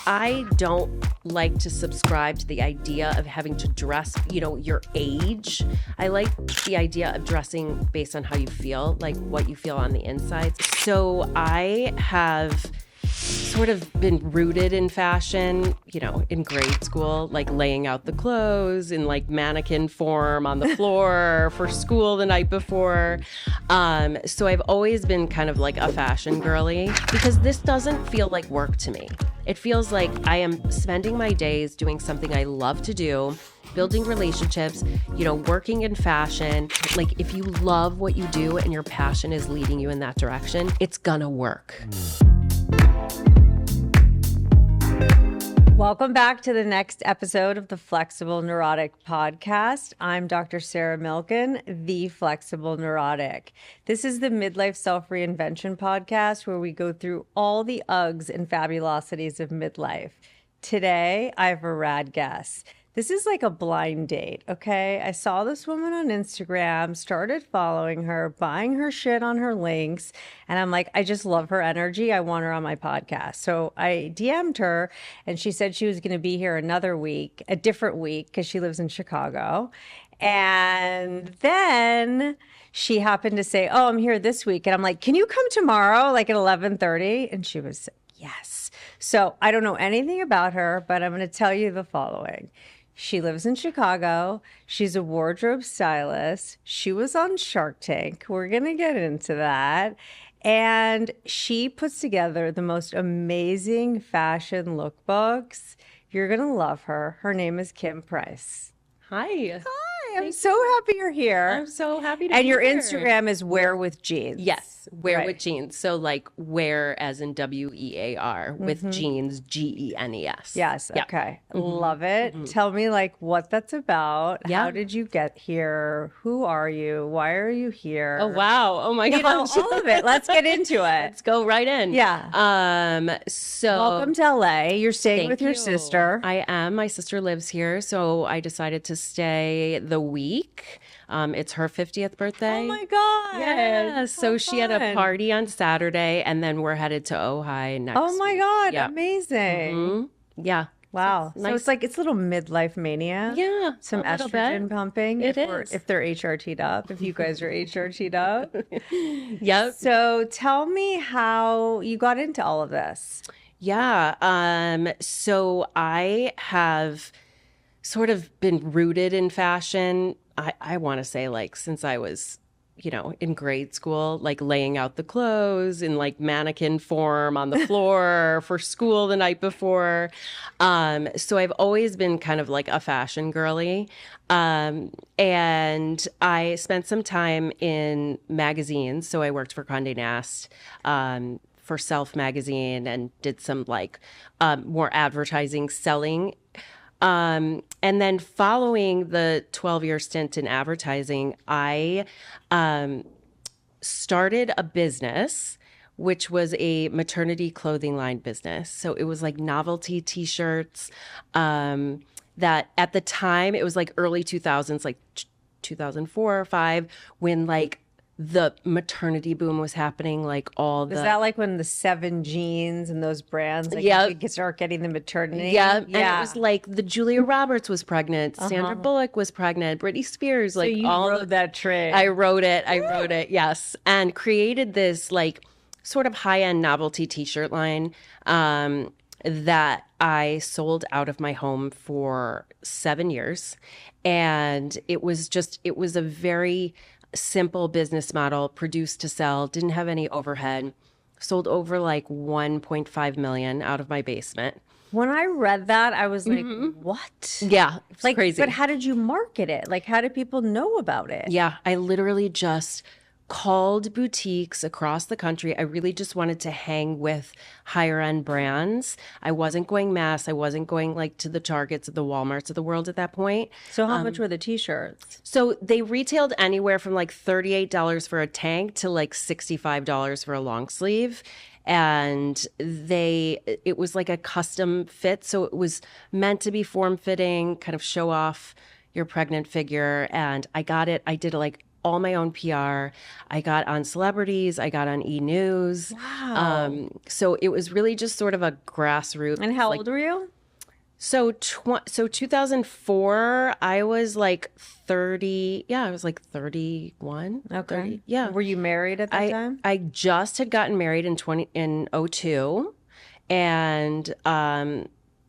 I don't like to subscribe to the idea of having to dress, your age. I like the idea of dressing based on how you feel, like what you feel on the inside. So I have sort of been rooted in fashion, in grade school, like laying out the clothes in like mannequin form on the floor for school the night before. So I've always been kind of like a fashion girly because this doesn't feel like work to me. It feels like I am spending my days doing something I love to do, building relationships, working in fashion. Like if you love what you do and your passion is leading you in that direction, it's gonna work. Welcome back to the next episode of the Flexible Neurotic podcast. I'm Dr. Sarah Milken, the Flexible Neurotic. This is the midlife self-reinvention podcast where we go through all the Uggs and fabulosities of midlife. Today, I have a rad guest. This is like a blind date, okay? I saw this woman on Instagram, started following her, buying her shit on her links, and I'm like, I just love her energy. I want her on my podcast. So I DM'd her, and she said she was going to be here another week, a different week, because she lives in Chicago. And then she happened to say, oh, I'm here this week. And I'm like, can you come tomorrow, like at 11:30? And she was, yes. So I don't know anything about her, but I'm going to tell you the following. She lives in Chicago. She's a wardrobe stylist. She was on Shark Tank. We're going to get into that. And she puts together the most amazing fashion lookbooks. You're going to love her. Her name is Kim Preis. Hi. I'm so happy you're here. I'm so happy to be And your here. Instagram is Wear with Jeans. Yes, wear Right. with jeans. So like wear as in WEAR with jeans, GENES. Yes. Yeah. Okay. Love it. Tell me like what that's about. Yeah. How did you get here? Who are you? Why are you here? Oh, wow. Oh my gosh. All of it. Let's get into it. Let's go right in. Yeah. So Welcome to LA. You're staying thank with your you. sister. I am. My sister lives here. So I decided to stay the week. It's her 50th birthday. Oh my God. Yeah. So How she had a fun. party on Saturday and then we're headed to Ojai next Oh my week. God. Yeah. Amazing. Mhm. Yeah. Wow. So So it's it's like it's a little midlife mania. Yeah. Some a little estrogen bit. pumping. It if is. they're HRT'd up, if you guys are HRT'd up. Yep. So tell me how you got into all of this. Yeah. So I have sort of been rooted in fashion. I want to say like since I was, in grade school, like laying out the clothes in like mannequin form on the floor for school the night before. So I've always been kind of like a fashion girly. And I spent some time in magazines. So I worked for Condé Nast, for Self magazine and did some like more advertising selling. And then following the 12-year stint in advertising, I started a business, which was a maternity clothing line business. So it was like novelty t-shirts that at the time, it was like early 2000s, like 2004 or 5, when like the maternity boom was happening, like all the... Was that like when the 7 jeans and those brands, like Yep. you could start getting the maternity? Yeah, and it was like the Julia Roberts was pregnant, Sandra Bullock was pregnant, Britney Spears, like so you all rode that train. I wrote it, yes, and created this like sort of high-end novelty t-shirt line that I sold out of my home for 7 years, and it was a very simple business model, produced to sell, didn't have any overhead, sold over like 1.5 million out of my basement. When I read that, I was like, what? Yeah, it's Like, crazy. but how did you market it? Like, how did people know about it? Yeah, I literally just called boutiques across the country. I really just wanted to hang with higher end brands. I wasn't going mass. I wasn't going like to the Targets or the Walmarts of the world at that point. So how much were the t-shirts? So they retailed anywhere from like $38 for a tank to like $65 for a long sleeve. And it was like a custom fit. So it was meant to be form fitting, kind of show off your pregnant figure. And I got it. I did like all my own PR. I got on celebrities. I got on E! News. Wow. So it was really just sort of a grassroots. And how old were you? So 2004, I was like 30. Yeah, I was like 31. Okay. 30, yeah. Were you married at that time? I just had gotten married in 2002 and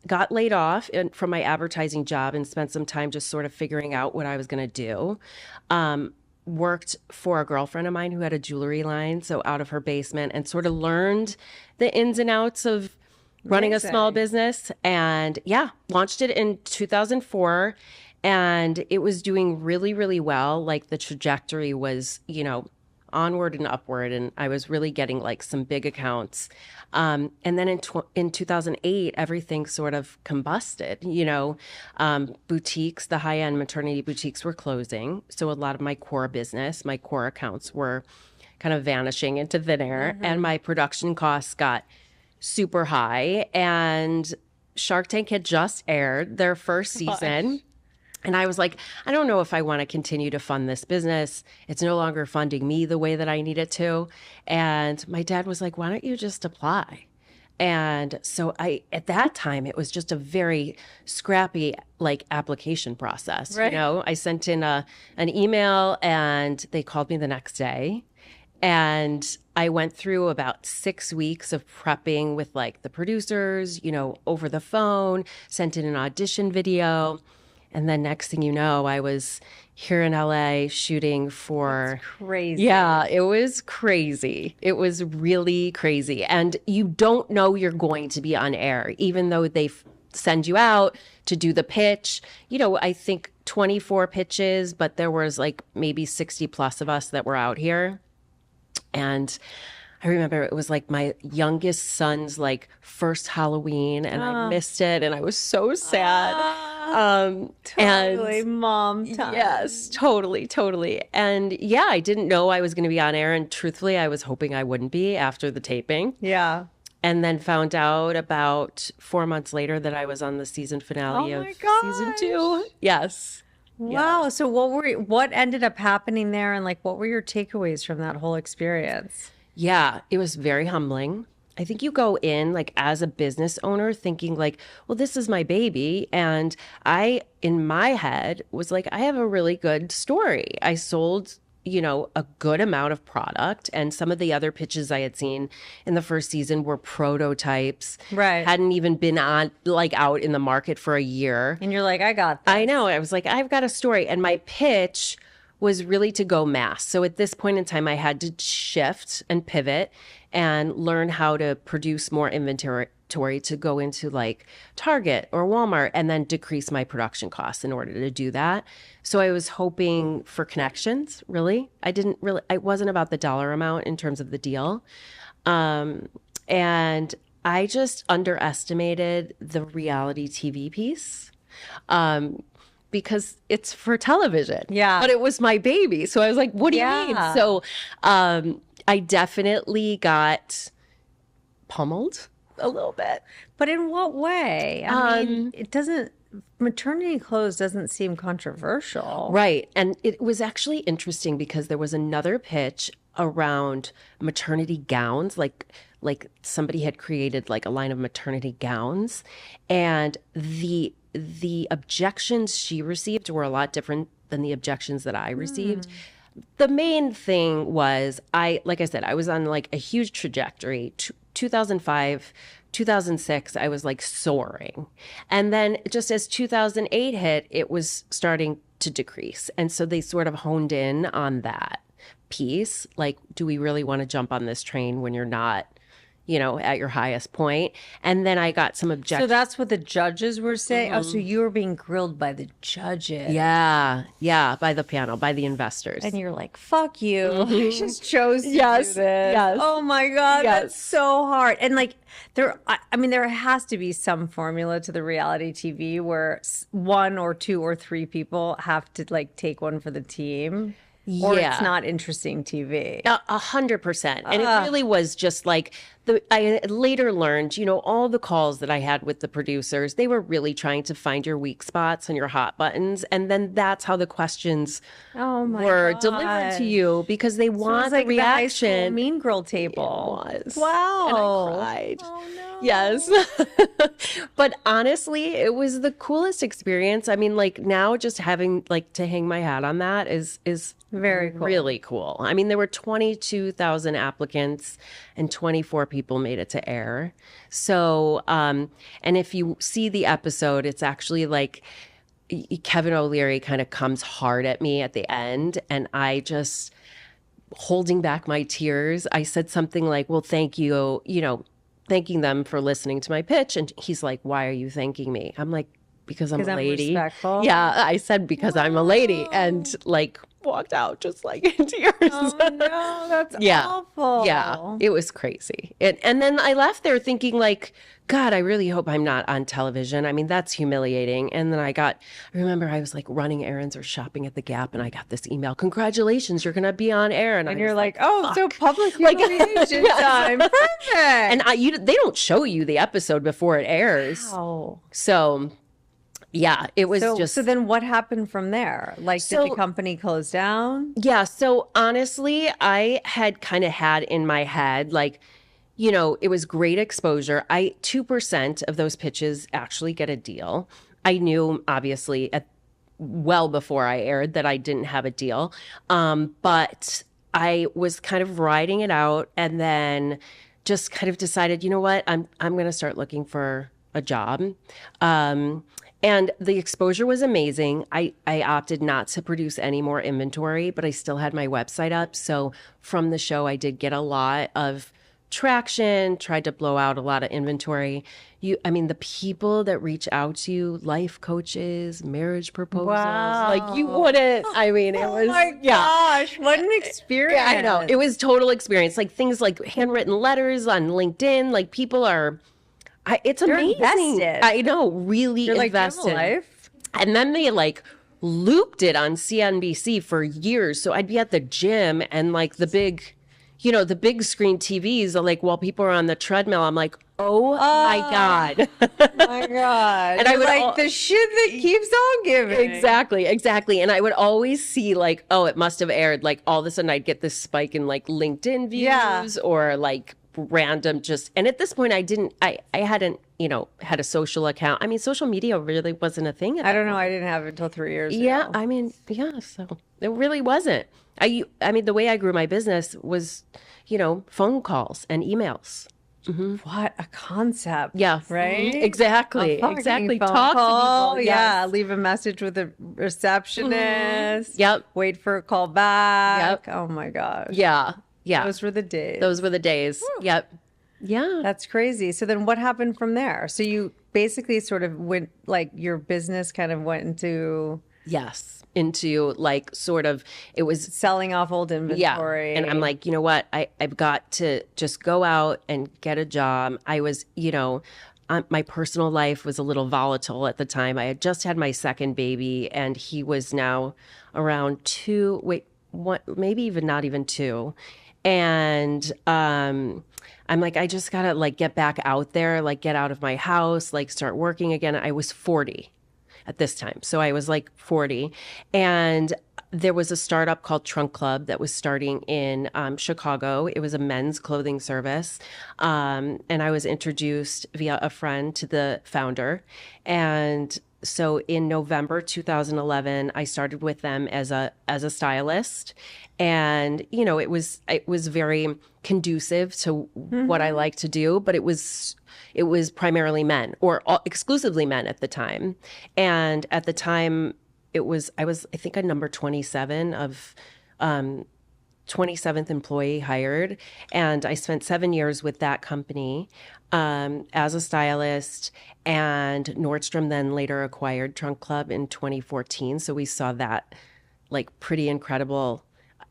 got laid off from my advertising job and spent some time just sort of figuring out what I was going to do. Worked for a girlfriend of mine who had a jewelry line, so out of her basement, and sort of learned the ins and outs of running a small business. And yeah, launched it in 2004. And it was doing really, really well. Like the trajectory was, onward and upward. And I was really getting like some big accounts. And then in 2008, everything sort of combusted, boutiques, the high-end maternity boutiques were closing. So a lot of my core business, my core accounts were kind of vanishing into thin air. And my production costs got super high, and Shark Tank had just aired their first season. And I was like, I don't know if I want to continue to fund this business. It's no longer funding me the way that I need it to. And my dad was like, why don't you just apply? And so at that time, it was just a very scrappy application process. Right. I sent in an email and they called me the next day. And I went through about 6 weeks of prepping with the producers, over the phone, sent in an audition video. And then next thing you know, I was here in LA shooting for... That's crazy. Yeah, it was crazy. It was really crazy. And you don't know you're going to be on air, even though they send you out to do the pitch. I think 24 pitches, but there was maybe 60 plus of us that were out here. And I remember it was my youngest son's first Halloween, and I missed it, and I was so sad. Totally mom time. Yes, totally. And yeah, I didn't know I was going to be on air, and truthfully, I was hoping I wouldn't be after the taping. Yeah. And then found out about 4 months later that I was on the season finale of season 2. Yes. Wow. Yeah. So what ended up happening there, and what were your takeaways from that whole experience? Yeah, it was very humbling. I think you go in as a business owner thinking well, this is my baby. And I, in my head, was I have a really good story. I sold, a good amount of product. And some of the other pitches I had seen in the first season were prototypes. Right. Hadn't even been on, out in the market for a year. And you're like, I got this. I know. I was I've got a story. And my pitch was really to go mass. So at this point in time, I had to shift and pivot and learn how to produce more inventory to go into Target or Walmart, and then decrease my production costs in order to do that. So I was hoping for connections, really. It wasn't about the dollar amount in terms of the deal. And I just underestimated the reality TV piece. Because it's for television. Yeah. But it was my baby. So I was like, what do you mean? So I definitely got pummeled a little bit. But in what way? I mean, maternity clothes doesn't seem controversial. Right. And it was actually interesting because there was another pitch around maternity gowns, like somebody had created a line of maternity gowns, and the objections she received were a lot different than the objections that I received. The main thing was like I said, I was on a huge trajectory. 2005, 2006, I was soaring. And then just as 2008 hit, it was starting to decrease. And so they sort of honed in on that piece. Do we really want to jump on this train when you're not, at your highest point? And then I got some objections. So that's what the judges were saying? Oh, so you were being grilled by the judges. Yeah, by the panel, by the investors. And you're like, fuck you. I just chose to do this. Yes. Oh my God, that's so hard. And there has to be some formula to the reality TV where one or two or three people have to take one for the team. Or it's not interesting TV. 100%. And it really was just I later learned, all the calls that I had with the producers, they were really trying to find your weak spots and your hot buttons. And then that's how the questions Oh my were delivered to gosh. you because they So it was want like the the high school reaction. mean girl table. It was. Wow. And I cried. Oh no. Yes. But honestly, it was the coolest experience. I mean, like now just having like to hang my hat on that is Very cool. really cool. I mean, there were 22,000 applicants and 24 people made it to air. So, and if you see the episode, it's actually like Kevin O'Leary kind of comes hard at me at the end, and I just holding back my tears. I said something like, well, thank you, thanking them for listening to my pitch. And he's like, why are you thanking me? I'm like, because I'm a lady. Respectful. Yeah, I said because I'm a lady, and like walked out just like in tears. Oh no, that's awful. Yeah, it was crazy. And then I left there thinking like, God, I really hope I'm not on television. I mean, that's humiliating. And then I remember I was like running errands or shopping at the Gap, and I got this email, congratulations, you're going to be on air. And you're was like, oh, so fuck. public humiliation time. Perfect. And they don't show you the episode before it airs. Wow. So yeah, it was just. So then what happened from there? Like, did the company close down? Yeah. So honestly, I had kind of had in my head, like, it was great exposure. 2% of those pitches actually get a deal. I knew obviously well before I aired that I didn't have a deal. But I was kind of riding it out and then just kind of decided, you know what, I'm going to start looking for a job. And the exposure was amazing. I opted not to produce any more inventory, but I still had my website up. So from the show, I did get a lot of traction, tried to blow out a lot of inventory. The people that reach out to you, life coaches, marriage proposals, like you wouldn't, it was, oh my gosh, what an experience. Yeah, I know. It was total experience. Like things like handwritten letters on LinkedIn, like people are, it's amazing. Invested. I know, really You're invested. Like, life. And then they like looped it on CNBC for years. So I'd be at the gym and like the big screen TVs are like while people are on the treadmill, I'm like, oh my God. My God. And I would like the shit that keeps on giving. Exactly. And I would always see like, oh, it must have aired. Like all of a sudden I'd get this spike in like LinkedIn views or like random and at this point I hadn't, had a social account. I mean, social media really wasn't a thing. I don't know. I didn't have it until 3 years ago. Yeah. So it really wasn't. The way I grew my business was, phone calls and emails. Mm-hmm. What a concept. Yeah. Right? Exactly. Talk to people. Yeah. Yes. Leave a message with a receptionist. Mm-hmm. Yep. Wait for a call back. Yep. Oh my gosh. Yeah. Those were the days. Woo. Yep. Yeah. That's crazy. So then what happened from there? So you basically sort of went, like your business kind of went into... Yes. Into like sort of, it was selling off old inventory. Yeah. And I'm like, you know what? I've got to just go out and get a job. I was, my personal life was a little volatile at the time. I had just had my second baby and he was now around maybe even not even 2. And I'm like, I just gotta like get back out there, like get out of my house, like start working again. I was 40 at this time. So I was like 40. And there was a startup called Trunk Club that was starting in Chicago. It was a men's clothing service. And I was introduced via a friend to the founder. And so in November 2011, I started with them as a stylist. And, it was very conducive to what I like to do, but it was primarily men or exclusively men at the time. And at the time I was, I think, a number 27 of 27th employee hired. And I spent 7 years with that company as a stylist. And Nordstrom then later acquired Trunk Club in 2014. So we saw that like pretty incredible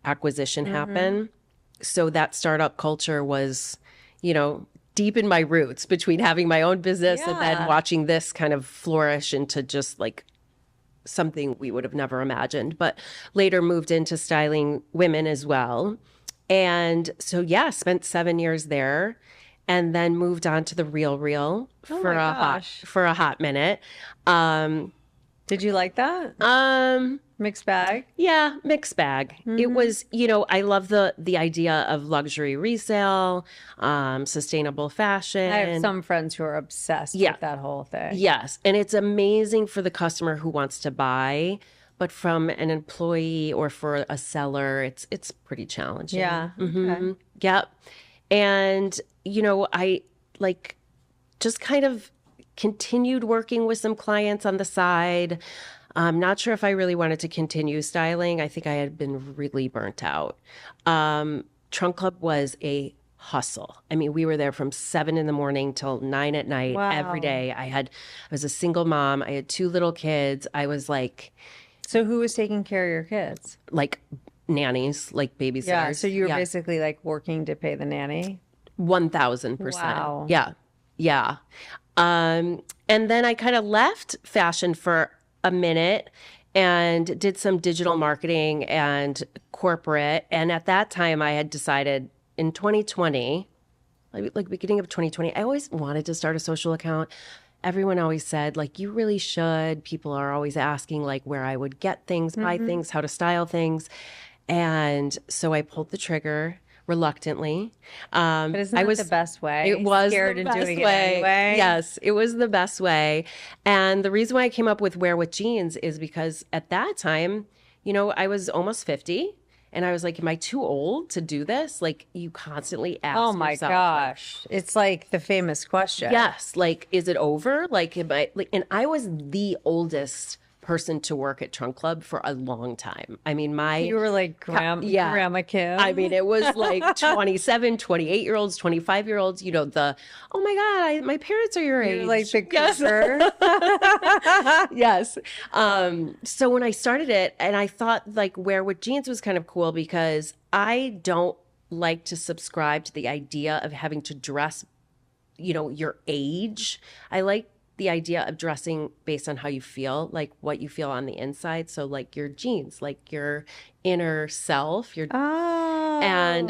acquisition happen. So that startup culture was, deep in my roots between having my own business and then watching this kind of flourish into just like something we would have never imagined, but later moved into styling women as well. And so, spent 7 years there. and then moved on to the Real Oh for my a gosh. hot minute. Um, Did you like that? um, Mixed bag? yeah, mixed bag. It was, I love the idea of luxury resale, sustainable fashion. I have some friends who are obsessed Yeah. with that whole thing. Yes, and it's amazing for the customer who wants to buy, but from an employee or for a seller, it's pretty challenging. Yeah. Okay. Yep. And I like just kind of continued working with some clients on the side. I'm not sure if I really wanted to continue styling. I think I had been really burnt out. Trunk Club was a hustle. I mean, we were there from 7 in the morning till 9 at night every Wow. day. I was a single mom. I had 2 little kids. I was So who was taking care of your kids? like nannies, like babysitters. Yeah. So you were basically like working to pay the nanny? 1000%. Wow. Yeah. Yeah. And then I kind of left fashion for a minute and did some digital marketing and corporate. And at that time, I had decided in 2020, like beginning of 2020, I always wanted to start a social account. Everyone always said, like, you really should. People are always asking, like, where I would get things, buy things, how to style things. And so I pulled the trigger reluctantly. But isn't that the best way? It was scared the and best doing way. it anyway. Yes, it was the best way. And the reason why I came up with Wear with Jeans is because at that time, I was almost 50. And I was like, am I too old to do this? Like, you constantly ask Oh my yourself, gosh. It's like the famous question. yes, like, is it over? Like, am I like? And I was the oldest person to work at Trunk Club for a long time. I mean, You were like yeah. Grandma Kim. I mean, it was like 27, 28-year-olds, 25-year-olds, oh my God, my parents are your age. You're like the Yes. cougar. Yes. So when I started it, and I thought like Wear with Jeans was kind of cool because I don't like to subscribe to the idea of having to dress, your age. I like the idea of dressing based on how you feel, like what you feel on the inside. So like your jeans, like your inner self, your Oh. and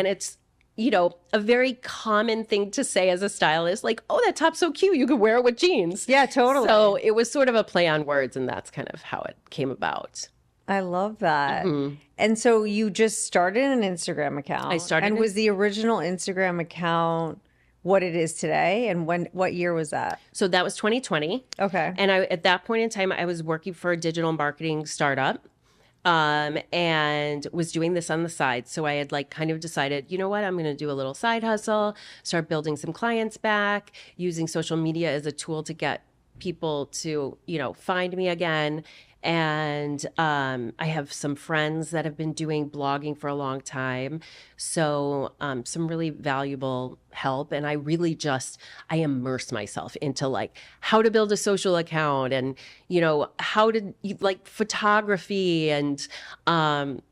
it's a very common thing to say as a stylist, like, oh, that top's so cute, you could wear it with jeans. Yeah, totally. So it was sort of a play on words, and that's kind of how it came about. I love that. And so you just started an Instagram account. I started And an- was the original Instagram account what it is today? And what year was that? So that was 2020. Okay. And at that point in time, I was working for a digital marketing startup, and was doing this on the side. So I had like kind of decided, you know what, I'm going to do a little side hustle, start building some clients back, using social media as a tool to get people to, find me again. And I have some friends that have been doing blogging for a long time. So some really valuable help. And I really I immerse myself into like how to build a social account and, how to like photography and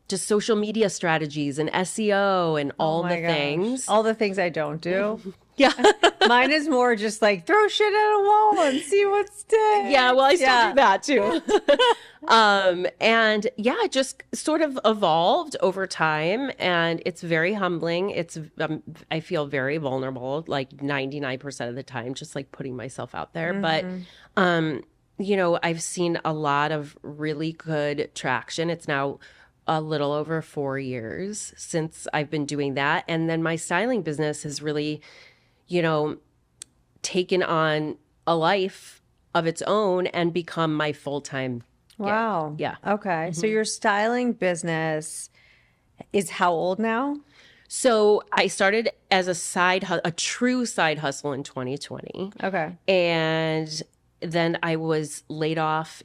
just social media strategies and SEO and all Oh my the gosh. things. All the things I don't do. Yeah. Mine is more just like throw shit at a wall and see what sticks. Yeah, well, I still do that too. And yeah, it just sort of evolved over time, and it's very humbling. I feel very vulnerable, like 99% of the time, just like putting myself out there. But, I've seen a lot of really good traction. It's now a little over 4 years since I've been doing that. And then my styling business has really, taken on a life of its own and become my full-time gig. Wow. Yeah. Okay. So your styling business is how old now? So I started as a true side hustle in 2020. Okay. And then I was laid off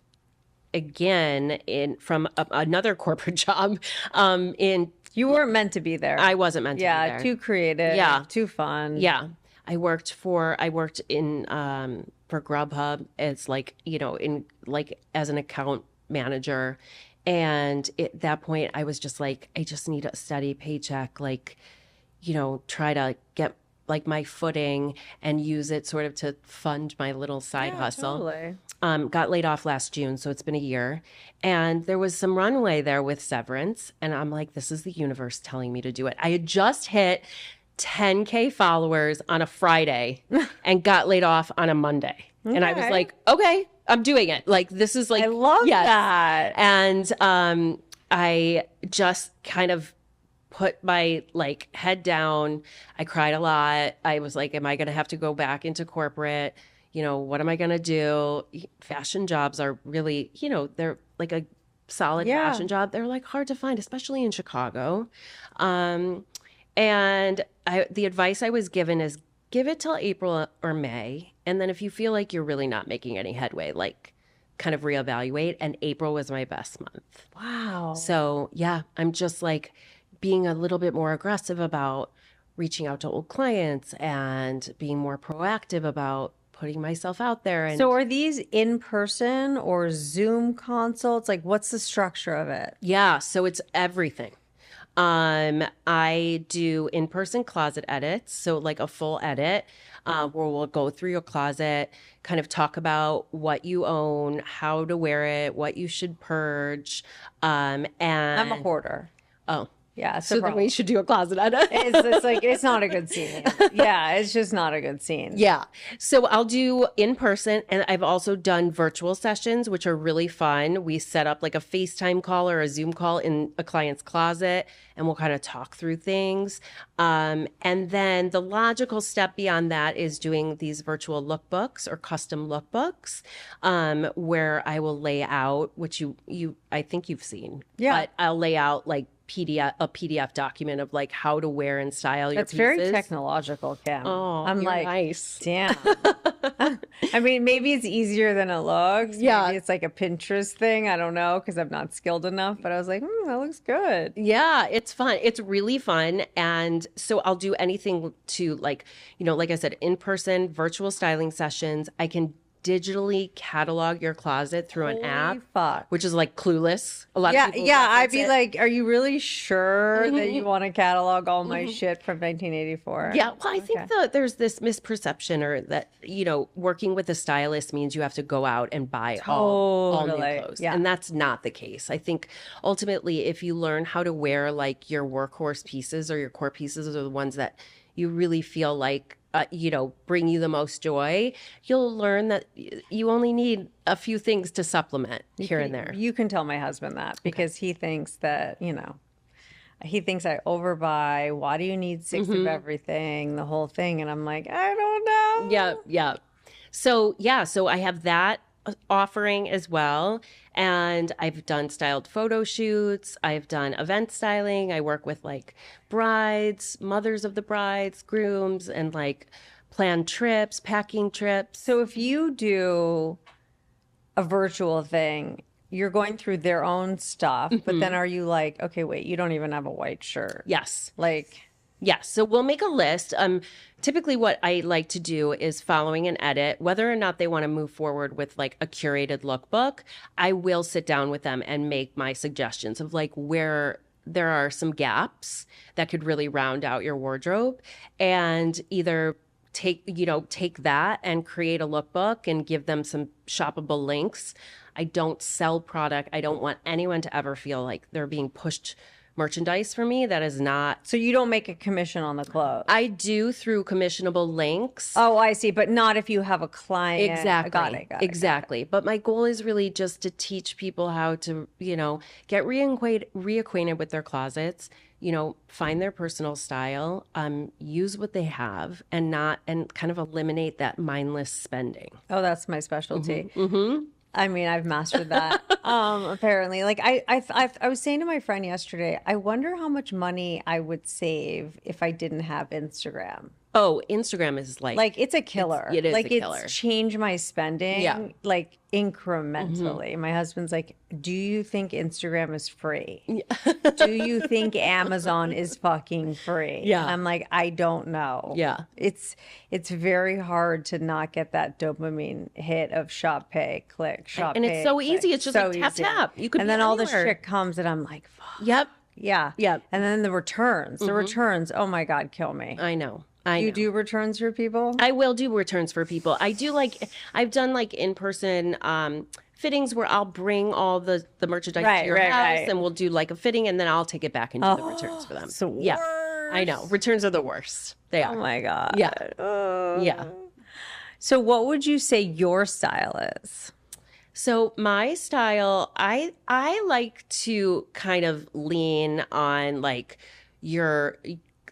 again from another corporate job. You weren't meant to be there. I wasn't meant to be Yeah, there. too creative. Yeah. Too fun. Yeah. I worked in for Grubhub as like, as an account manager. And at that point I was just like, I just need a steady paycheck, like, try to get like my footing and use it sort of to fund my little side hustle. Totally. Got laid off last June, so it's been a year. And there was some runway there with severance. And I'm like, this is the universe telling me to do it. I had just hit 10K followers on a Friday and got laid off on a Monday. And I was like, okay, I'm doing it. Like, this is like, I love that. And I just kind of put my like head down. I cried a lot. I was like, am I going to have to go back into corporate? You know, what am I going to do? Fashion jobs are really, you know, they're like a solid fashion job. They're like hard to find, especially in Chicago. And the advice I was given is give it till April or May. And then if you feel like you're really not making any headway, like kind of reevaluate. And April was my best month. Wow. So yeah, I'm just like being a little bit more aggressive about reaching out to old clients and being more proactive about putting myself out there. And so are these in person or Zoom consults? Like, what's the structure of it? yeah, so it's everything. I do in-person closet edits, so like a full edit, where we'll go through your closet, kind of talk about what you own, how to wear it, what you should purge. And I'm a hoarder. oh, Yeah. so then we should do a closet edit. It's like, it's not a good scene. Yeah. It's just not a good scene. Yeah. So I'll do in person, and I've also done virtual sessions, which are really fun. We set up like a FaceTime call or a Zoom call in a client's closet, and we'll kind of talk through things. And then the logical step beyond that is doing these virtual lookbooks or custom lookbooks, where I will lay out, which I think you've seen. Yeah. But I'll lay out like a PDF document of like how to wear and style your That's pieces. very technological, Kim. Oh, I'm you're like, nice. damn. I mean, maybe it's easier than it looks. Yeah. Maybe it's like a Pinterest thing. I don't know, because I'm not skilled enough. But I was like, that looks good. Yeah, it's fun. It's really fun. And so I'll do anything to like, you know, like I said, in-person virtual styling sessions. I can digitally catalog your closet through an app, Fuck. which is like Clueless. A lot of people Yeah. I'd reference be it. like, are you really sure that you want to catalog all my shit from 1984? Yeah, well, I think that there's this misperception or that, you know, working with a stylist means you have to go out and buy all new Totally. clothes. Yeah. And that's not the case. I think ultimately, if you learn how to wear like your workhorse pieces or your core pieces or the ones that you really feel like, you know, bring you the most joy, you'll learn that you only need a few things to supplement here and there. You can tell my husband that because he thinks that, you know, he thinks I overbuy. Why do you need 6 of everything? The whole thing. And I'm like, I don't know. Yeah, yeah. So I have that offering as well. And I've done styled photo shoots. I've done event styling. I work with like brides, mothers of the brides, grooms, and like plan trips, packing trips. So if you do a virtual thing, you're going through their own stuff, but then are you like, okay, wait, you don't even have a white shirt? Yes. Like, Yes. So we'll make a list. Typically what I like to do is following an edit, whether or not they want to move forward with like a curated lookbook, I will sit down with them and make my suggestions of like where there are some gaps that could really round out your wardrobe, and either take that and create a lookbook and give them some shoppable links. I don't sell product. I don't want anyone to ever feel like they're being pushed merchandise for me. That is not. so you don't make a commission on the clothes? I do through commissionable links. Oh, I see. But not if you have a client. Exactly. Got it. Exactly. But my goal is really just to teach people how to, you know, get reacquainted with their closets, you know, find their personal style, use what they have, and kind of eliminate that mindless spending. Oh, that's my specialty. I mean, I've mastered that. Apparently, like I was saying to my friend yesterday, I wonder how much money I would save if I didn't have Instagram. Oh, Instagram is like It's a killer. It is like a killer. It's changed my spending like incrementally. My husband's like, do you think Instagram is free? Do you think Amazon is fucking free? Yeah. And I'm like, I don't know. Yeah. It's very hard to not get that dopamine hit of shop, pay, click, shop, and pay, it's so click. easy. It's just So like tap, easy. tap. You could and be then all this anywhere. shit comes and I'm like, fuck. Yep. Yeah. Yep. And then the returns. The returns, oh my God, kill me. I know. You do returns for people? I will do returns for people. I've done like in-person fittings where I'll bring all the merchandise to your house and we'll do like a fitting, and then I'll take it back and do the returns for them. So yeah. I know. Returns are the worst. They Oh are. my God. Yeah. Oh. Yeah. So what would you say your style is? So my style, I like to kind of lean on like your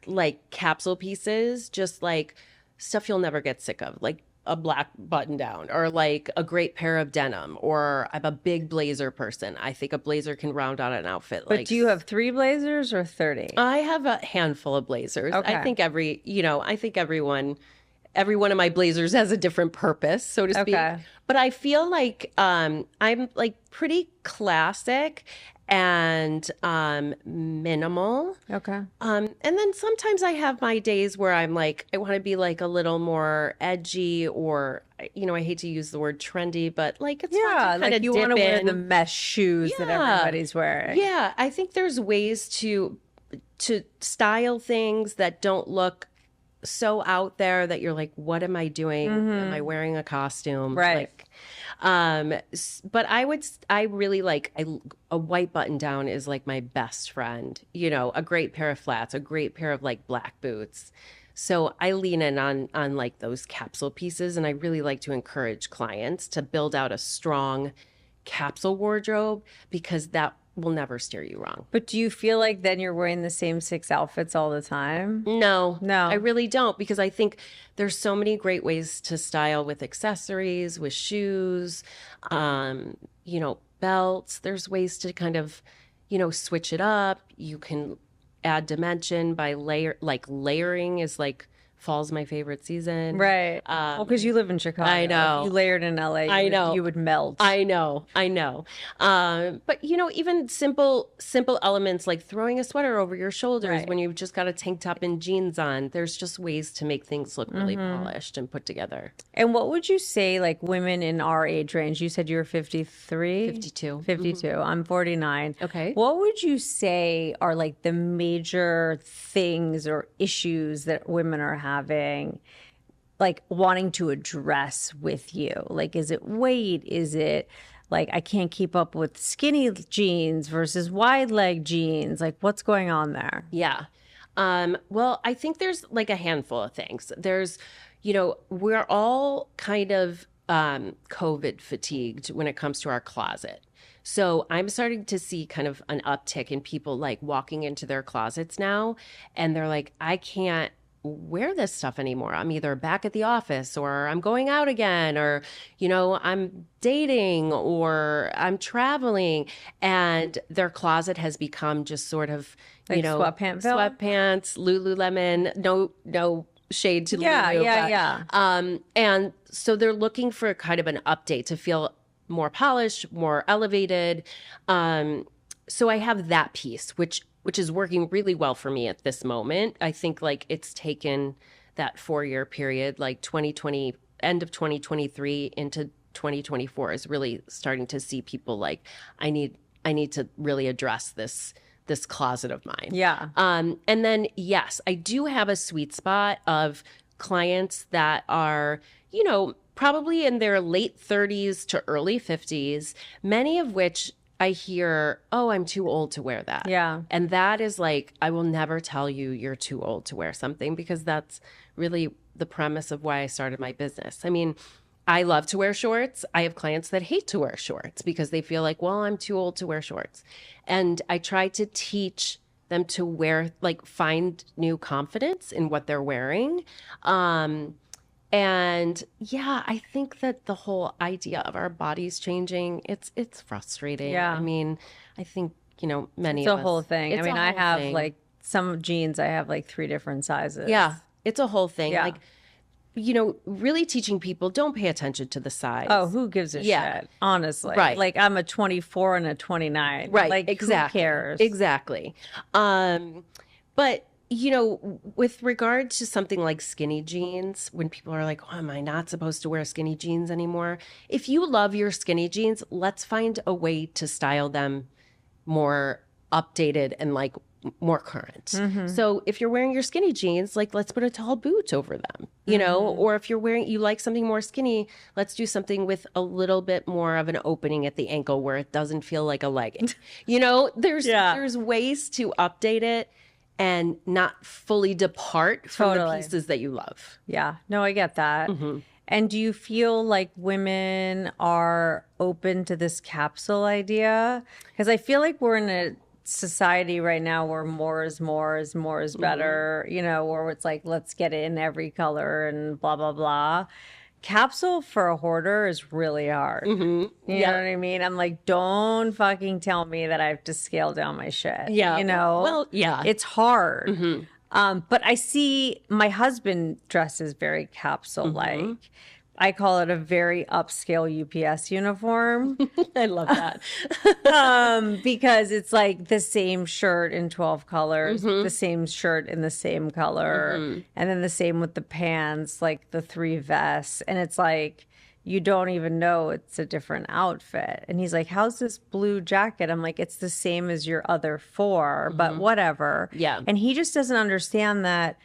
like capsule pieces, just like stuff you'll never get sick of, like a black button down or like a great pair of denim, or I'm a big blazer person. I think a blazer can round out an outfit. But Like do you have 3 blazers or 30? I have a handful of blazers. Okay. I think every one of my blazers has a different purpose, so to speak. Okay. But I feel like I'm like pretty classic and minimal. Okay. And then sometimes I have my days where I'm like, I want to be like a little more edgy, or I hate to use the word trendy, but like it's fun Yeah, to kind like of you dip want to wear in. the mesh shoes that Yeah. everybody's wearing. Yeah, I think there's ways to style things that don't look so out there that you're like, what am I doing? Am I wearing a costume? Right. Like, but I really like, a white button down is like my best friend, a great pair of flats, a great pair of like black boots. So I lean in on like those capsule pieces, and I really like to encourage clients to build out a strong capsule wardrobe, because that will never steer you wrong. But do you feel like then you're wearing the same 6 outfits all the time? No, No. I really don't, because I think there's so many great ways to style with accessories, with shoes, belts. There's ways to kind of, switch it up. You can add dimension by layering is like fall's my favorite season. Right. Well, because you live in Chicago. I know. If you layered in LA, I know. you would melt. I know. But even simple elements like throwing a sweater over your shoulders Right. when you've just got a tank top and jeans on. There's just ways to make things look really polished and put together. And what would you say, like women in our age range? You said you were 53? 52. 52. I'm 49. Okay. What would you say are like the major things or issues that women are having, like wanting to address with you? Like, is it weight? Is it like I can't keep up with skinny jeans versus wide leg jeans? Like, what's going on there? Yeah. Well, I think there's like a handful of things. There's, we're all kind of COVID fatigued when it comes to our closet. So I'm starting to see kind of an uptick in people like walking into their closets now, and they're like, I can't wear this stuff anymore. I'm either back at the office, or I'm going out again, or, I'm dating, or I'm traveling, and their closet has become just sort of, Like sweatpants, Lululemon, no shade to Yeah, Lulu. yeah, yeah. And so they're looking for kind of an update to feel more polished, more elevated. So I have that piece, which is working really well for me at this moment. I think like it's taken that 4-year period, like 2020, end of 2023 into 2024 is really starting to see people like, I need to really address this closet of mine. Yeah. And then, yes, I do have a sweet spot of clients that are, probably in their late 30s to early 50s, many of which I hear, oh, I'm too old to wear that. Yeah. And that is like, I will never tell you you're too old to wear something, because that's really the premise of why I started my business. I mean, I love to wear shorts. I have clients that hate to wear shorts because they feel like, well, I'm too old to wear shorts. And I try to teach them to find new confidence in what they're wearing. And yeah, I think that the whole idea of our bodies changing, it's frustrating. Yeah. I mean, I think, many It's of a us. whole thing. I It's mean, a I whole have thing. like some jeans, I have like 3 different sizes. Yeah, it's a whole thing. Yeah. Like, really teaching people, don't pay attention to the size. Oh, who gives a Yeah. shit? Honestly. Right. Like I'm a 24 and a 29. Right. Like Exactly. who cares? Exactly. But with regard to something like skinny jeans, when people are like, oh, am I not supposed to wear skinny jeans anymore? If you love your skinny jeans, let's find a way to style them more updated and like more current. So if you're wearing your skinny jeans, like let's put a tall boot over them, or if you like something more skinny, let's do something with a little bit more of an opening at the ankle where it doesn't feel like a legging. There's Yeah. there's ways to update it and not fully depart from the Totally. pieces that you love. Yeah. No, I get that. And do you feel like women are open to this capsule idea? Because I feel like we're in a society right now where more is more is more is better, you know, where it's like, let's get it in every color and blah, blah, blah. Capsule for a hoarder is really hard. You know what I mean? I'm like, don't fucking tell me that I have to scale down my shit. Yeah. You know? Well, yeah. It's hard. But I see my husband dresses very capsule-like. I call it a very upscale UPS uniform. I love that. Because it's like the same shirt in 12 colors, the same shirt in the same color, and then the same with the pants, like the 3 vests. And it's like, you don't even know it's a different outfit. And he's like, how's this blue jacket? I'm like, it's the same as your other 4, but whatever. Yeah. And he just doesn't understand that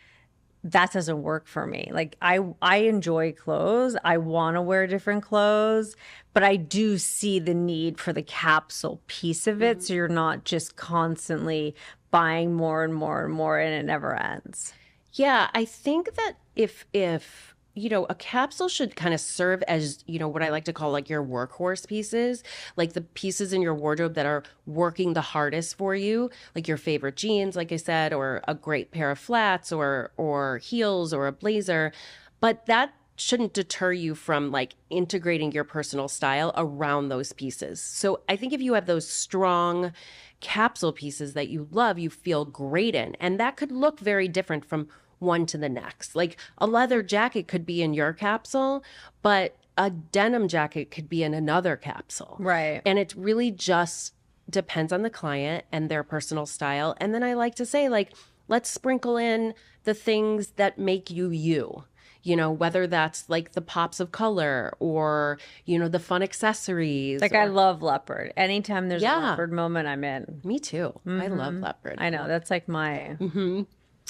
doesn't work for me. Like I enjoy clothes. I want to wear different clothes, but I do see the need for the capsule piece of it. So you're not just constantly buying more and more and more and it never ends. Yeah, I think that if you know, a capsule should kind of serve as, you know, what I like to call like your workhorse pieces, like the pieces in your wardrobe that are working the hardest for you, like your favorite jeans, like I said, or a great pair of flats or heels or a blazer. But that shouldn't deter you from like integrating your personal style around those pieces. So I think if you have those strong capsule pieces that you love, you feel great in, and that could look very different from one to the next. Like a leather jacket could be in your capsule, but a denim jacket could be in another capsule. Right. And it really just depends on the client and their personal style. And then I like to say, like, let's sprinkle in the things that make you you. You know, whether that's like the pops of color or, you know, the fun accessories. Like I love leopard. Anytime there's a Yeah. leopard moment, I'm in. Me too. I love leopard. I know. That's like my...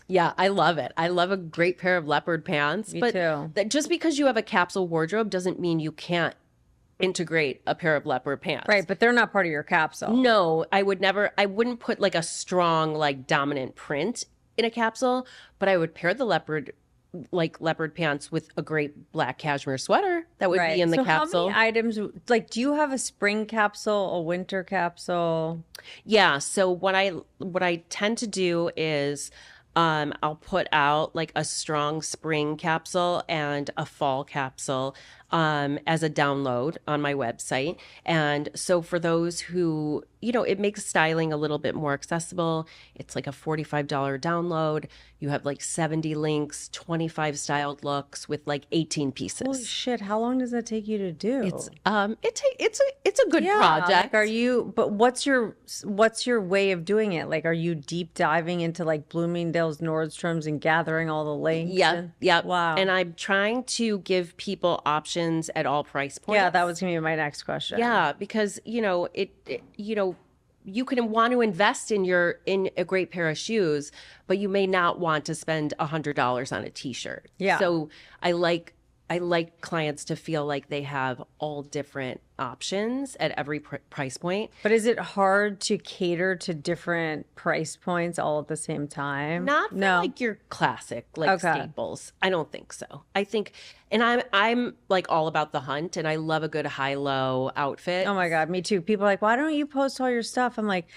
Yeah, I love it. I love a great pair of leopard pants. Me but too. That just because you have a capsule wardrobe doesn't mean you can't integrate a pair of leopard pants. Right, but they're not part of your capsule. No, I wouldn't put like a strong, like dominant print in a capsule, but I would pair the leopard pants with a great black cashmere sweater that would be in the capsule. How many items, like, do you have a spring capsule, a winter capsule? Yeah, so what I tend to do is I'll put out like a strong spring capsule and a fall capsule as a download on my website. And so for those who, you know, it makes styling a little bit more accessible. It's like a $45 download. You have like 70 links, 25 styled looks with like 18 pieces. Holy shit, how long does that take you to do? It's it's a good project. Like but what's your way of doing it? Like, are you deep diving into like Bloomingdale's, Nordstrom's and gathering all the links? Yeah. Wow. And I'm trying to give people options at all price points. Yeah, that was gonna be my next question. Yeah, because you know you can want to invest in a great pair of shoes, but you may not want to spend $100 on a t-shirt. Yeah. So I like clients to feel like they have all different options at every price point. But is it hard to cater to different price points all at the same time? Not for like your classic staples. I don't think so. I think, and I'm like all about the hunt, and I love a good high-low outfit. Oh my God, me too. People are like, why don't you post all your stuff? I'm like,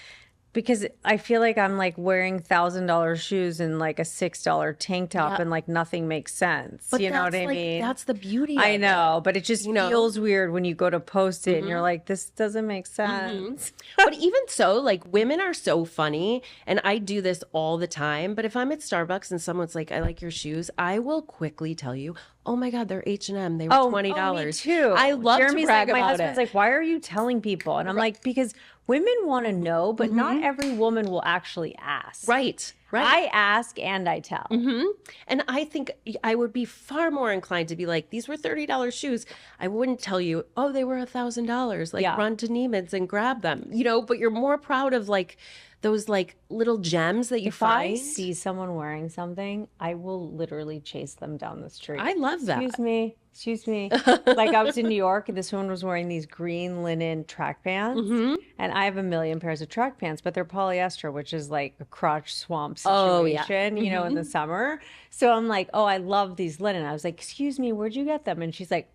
because I feel like I'm like wearing $1,000 shoes and like a $6 tank top and like nothing makes sense. But you know what I like, mean? That's the beauty of I know, but it just feels weird when you go to post it and you're like, this doesn't make sense. But even so, like women are so funny, and I do this all the time. But if I'm at Starbucks and someone's like, "I like your shoes," I will quickly tell you, "Oh my God, they're H&M. They were $20." Oh, me too. I love Jeremy's to brag like, my about husband's it. like, why are you telling people? And I'm like, because women want to know, but not every woman will actually ask. Right. I ask and I tell. And I think I would be far more inclined to be like, these were $30 shoes. I wouldn't tell you, oh, they were $1,000. Like run to Neiman's and grab them, you know, but you're more proud of like those like little gems that you If find. I see someone wearing something, I will literally chase them down the street. I love that. Excuse me. excuse me. Like I was in New York and this woman was wearing these green linen track pants. Mm-hmm. And I have a million pairs of track pants, but they're polyester, which is like a crotch swamp Oh yeah. situation, you know, in the summer. So I'm like, oh, I love these linen. I was like, excuse me, where'd you get them? And she's like,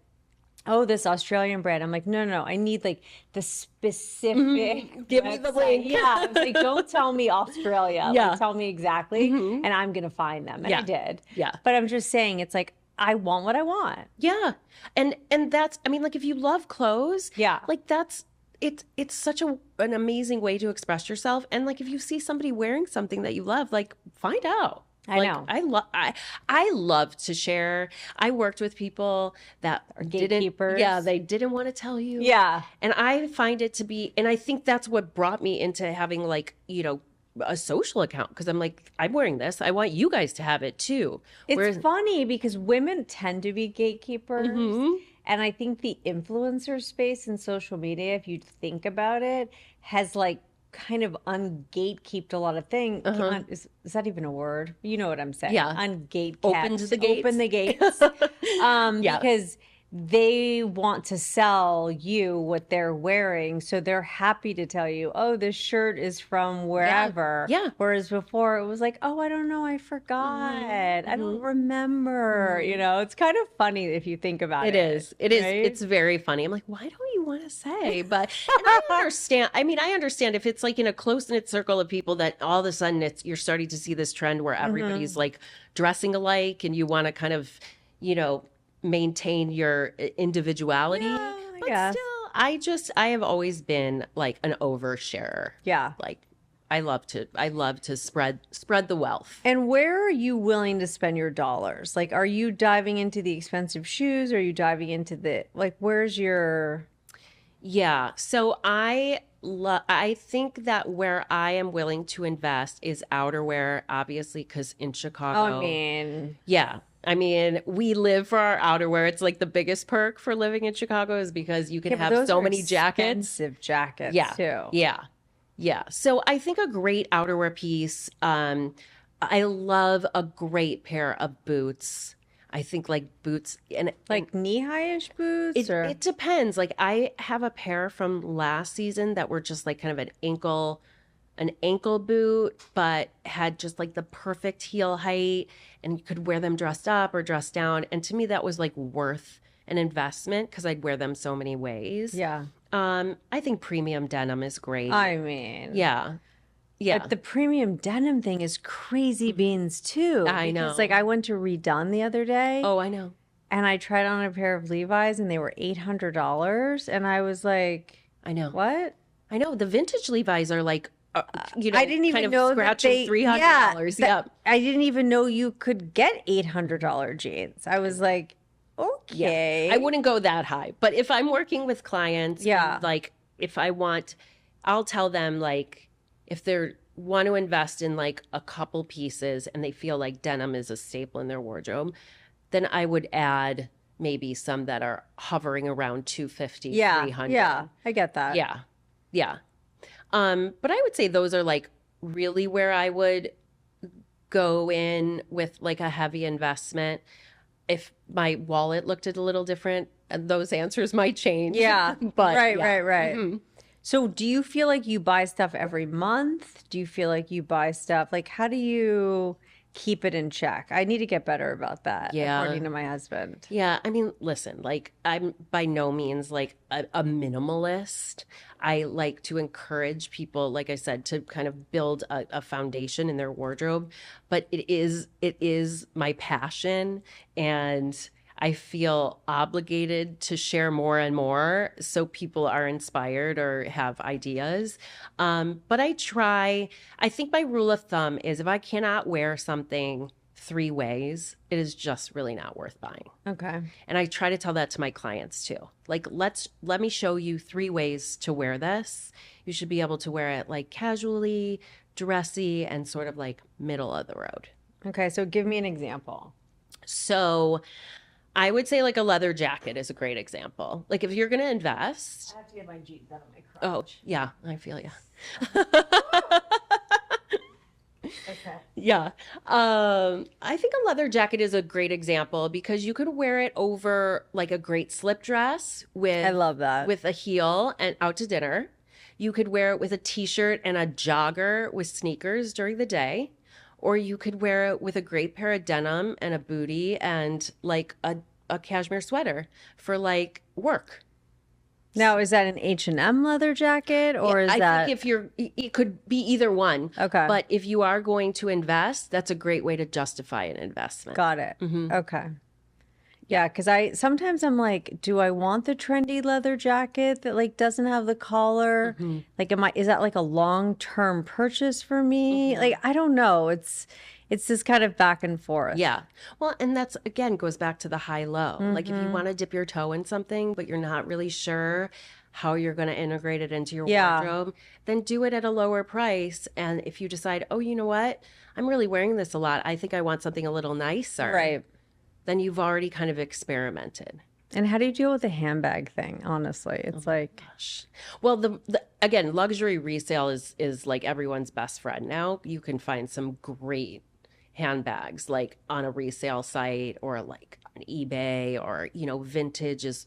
oh, this Australian brand. I'm like, no, no, no. I need like the specific Give me the website. link. Yeah. I was like, don't tell me Australia. Yeah. Like, tell me exactly, and I'm gonna find them. And I Yeah. did. Yeah. But I'm just saying, it's like I want what I want. Yeah. And that's, I mean, like if you love clothes, Yeah. like that's it's such an amazing way to express yourself. And like if you see somebody wearing something that you love, like find out. I Like, know. I love to share. I worked with people that gatekeepers. they didn't want to tell you. Yeah. And I find it to be, and I think that's what brought me into having like, you know, a social account, because I'm like, I'm wearing this. I want you guys to have it too. It's funny because women tend to be gatekeepers. And I think the influencer space in social media, if you think about it, has like kind of ungatekeeped a lot of things. Is that even a word? You know what I'm saying? Yeah. Ungatekept. Opened the gates. Open the gates. Yeah. Because they want to sell you what they're wearing. So they're happy to tell you, oh, this shirt is from wherever. Yeah. Whereas before it was like, oh, I don't know. I forgot. I don't remember. You know, it's kind of funny if you think about it. It is. It is. right? It's very funny. I'm like, why don't you want to say? But and I understand. I mean, I understand if it's like in a close knit circle of people that all of a sudden you're starting to see this trend where everybody's like dressing alike, and you want to kind of, you know, maintain your individuality. But guess. still, I have always been like an oversharer. Yeah. Like I love to spread the wealth. And where are you willing to spend your dollars? Like, are you diving into the expensive shoes? Are you diving into where's your... Yeah. So I think that where I am willing to invest is outerwear, obviously, because in Chicago. I mean... Yeah. I mean, we live for our outerwear. It's like the biggest perk for living in Chicago is because you can Yeah, but have those so are many jackets. expensive jackets, Yeah. too. Yeah. Yeah. So I think a great outerwear piece, I love a great pair of boots. I think like boots and Like knee-high-ish boots? it depends. Like I have a pair from last season that were just like kind of an ankle boot, but had just like the perfect heel height, and you could wear them dressed up or dressed down. And to me, that was like worth an investment because I'd wear them so many ways. Yeah. I think premium denim is great. I mean... Yeah. Yeah. But the premium denim thing is crazy beans, too. I know. Because, like, I went to Redone the other day. Oh, I know. And I tried on a pair of Levi's and they were $800. And I was like, I know. what? I know. The vintage Levi's are like, you know, I didn't even kind of know that scratching they $300. Yeah. I didn't even know you could get $800 jeans. I was like, okay. I wouldn't go that high. But if I'm working with clients, Yeah. and, like if I want, I'll tell them like if they want to invest in like a couple pieces and they feel like denim is a staple in their wardrobe, then I would add maybe some that are hovering around 250, yeah, 300. yeah, I get that. Yeah. Yeah. But I would say those are like really where I would go in with like a heavy investment. If my wallet looked a little different, those answers might change. Yeah. But right, yeah. right. So do you feel like you buy stuff every month? Do you feel like you buy stuff? Like, how do you keep it in check? I need to get better about that, Yeah. according to my husband. Yeah, I mean, listen, like I'm by no means like a minimalist. I like to encourage people, like I said, to kind of build a foundation in their wardrobe. But it is my passion, and I feel obligated to share more and more so people are inspired or have ideas. But I think my rule of thumb is if I cannot wear something 3 ways, it is just really not worth buying. Okay. And I try to tell that to my clients too. Like, let me show you 3 ways to wear this. You should be able to wear it like casually, dressy, and sort of like middle of the road. Okay. So give me an example. So I would say like a leather jacket is a great example. Like if you're going to invest. I have to get my jeans out of my crotch. Oh, yeah, I feel you. Okay. Yeah. I think a leather jacket is a great example because you could wear it over like a great slip dress I with love that. with a heel and out to dinner. You could wear it with a t-shirt and a jogger with sneakers during the day. Or you could wear it with a great pair of denim and a bootie and like a cashmere sweater for like work. Now, is that an H&M leather jacket or is I that think if you're, it could be either one. Okay. But if you are going to invest, that's a great way to justify an investment. Got it. Okay. Yeah, because sometimes I'm like, do I want the trendy leather jacket that like doesn't have the collar? Like, is that like a long-term purchase for me? Like, I don't know. It's this kind of back and forth. Yeah. Well, and that's again goes back to the high low. Like if you want to dip your toe in something, but you're not really sure how you're going to integrate it into your Yeah. wardrobe, then do it at a lower price. And if you decide, oh, you know what? I'm really wearing this a lot. I think I want something a little nicer. Right. Then you've already kind of experimented. And how do you deal with the handbag thing? Honestly, it's like, Well, the again, luxury resale is like everyone's best friend now. You can find some great handbags like on a resale site or like on eBay or vintage is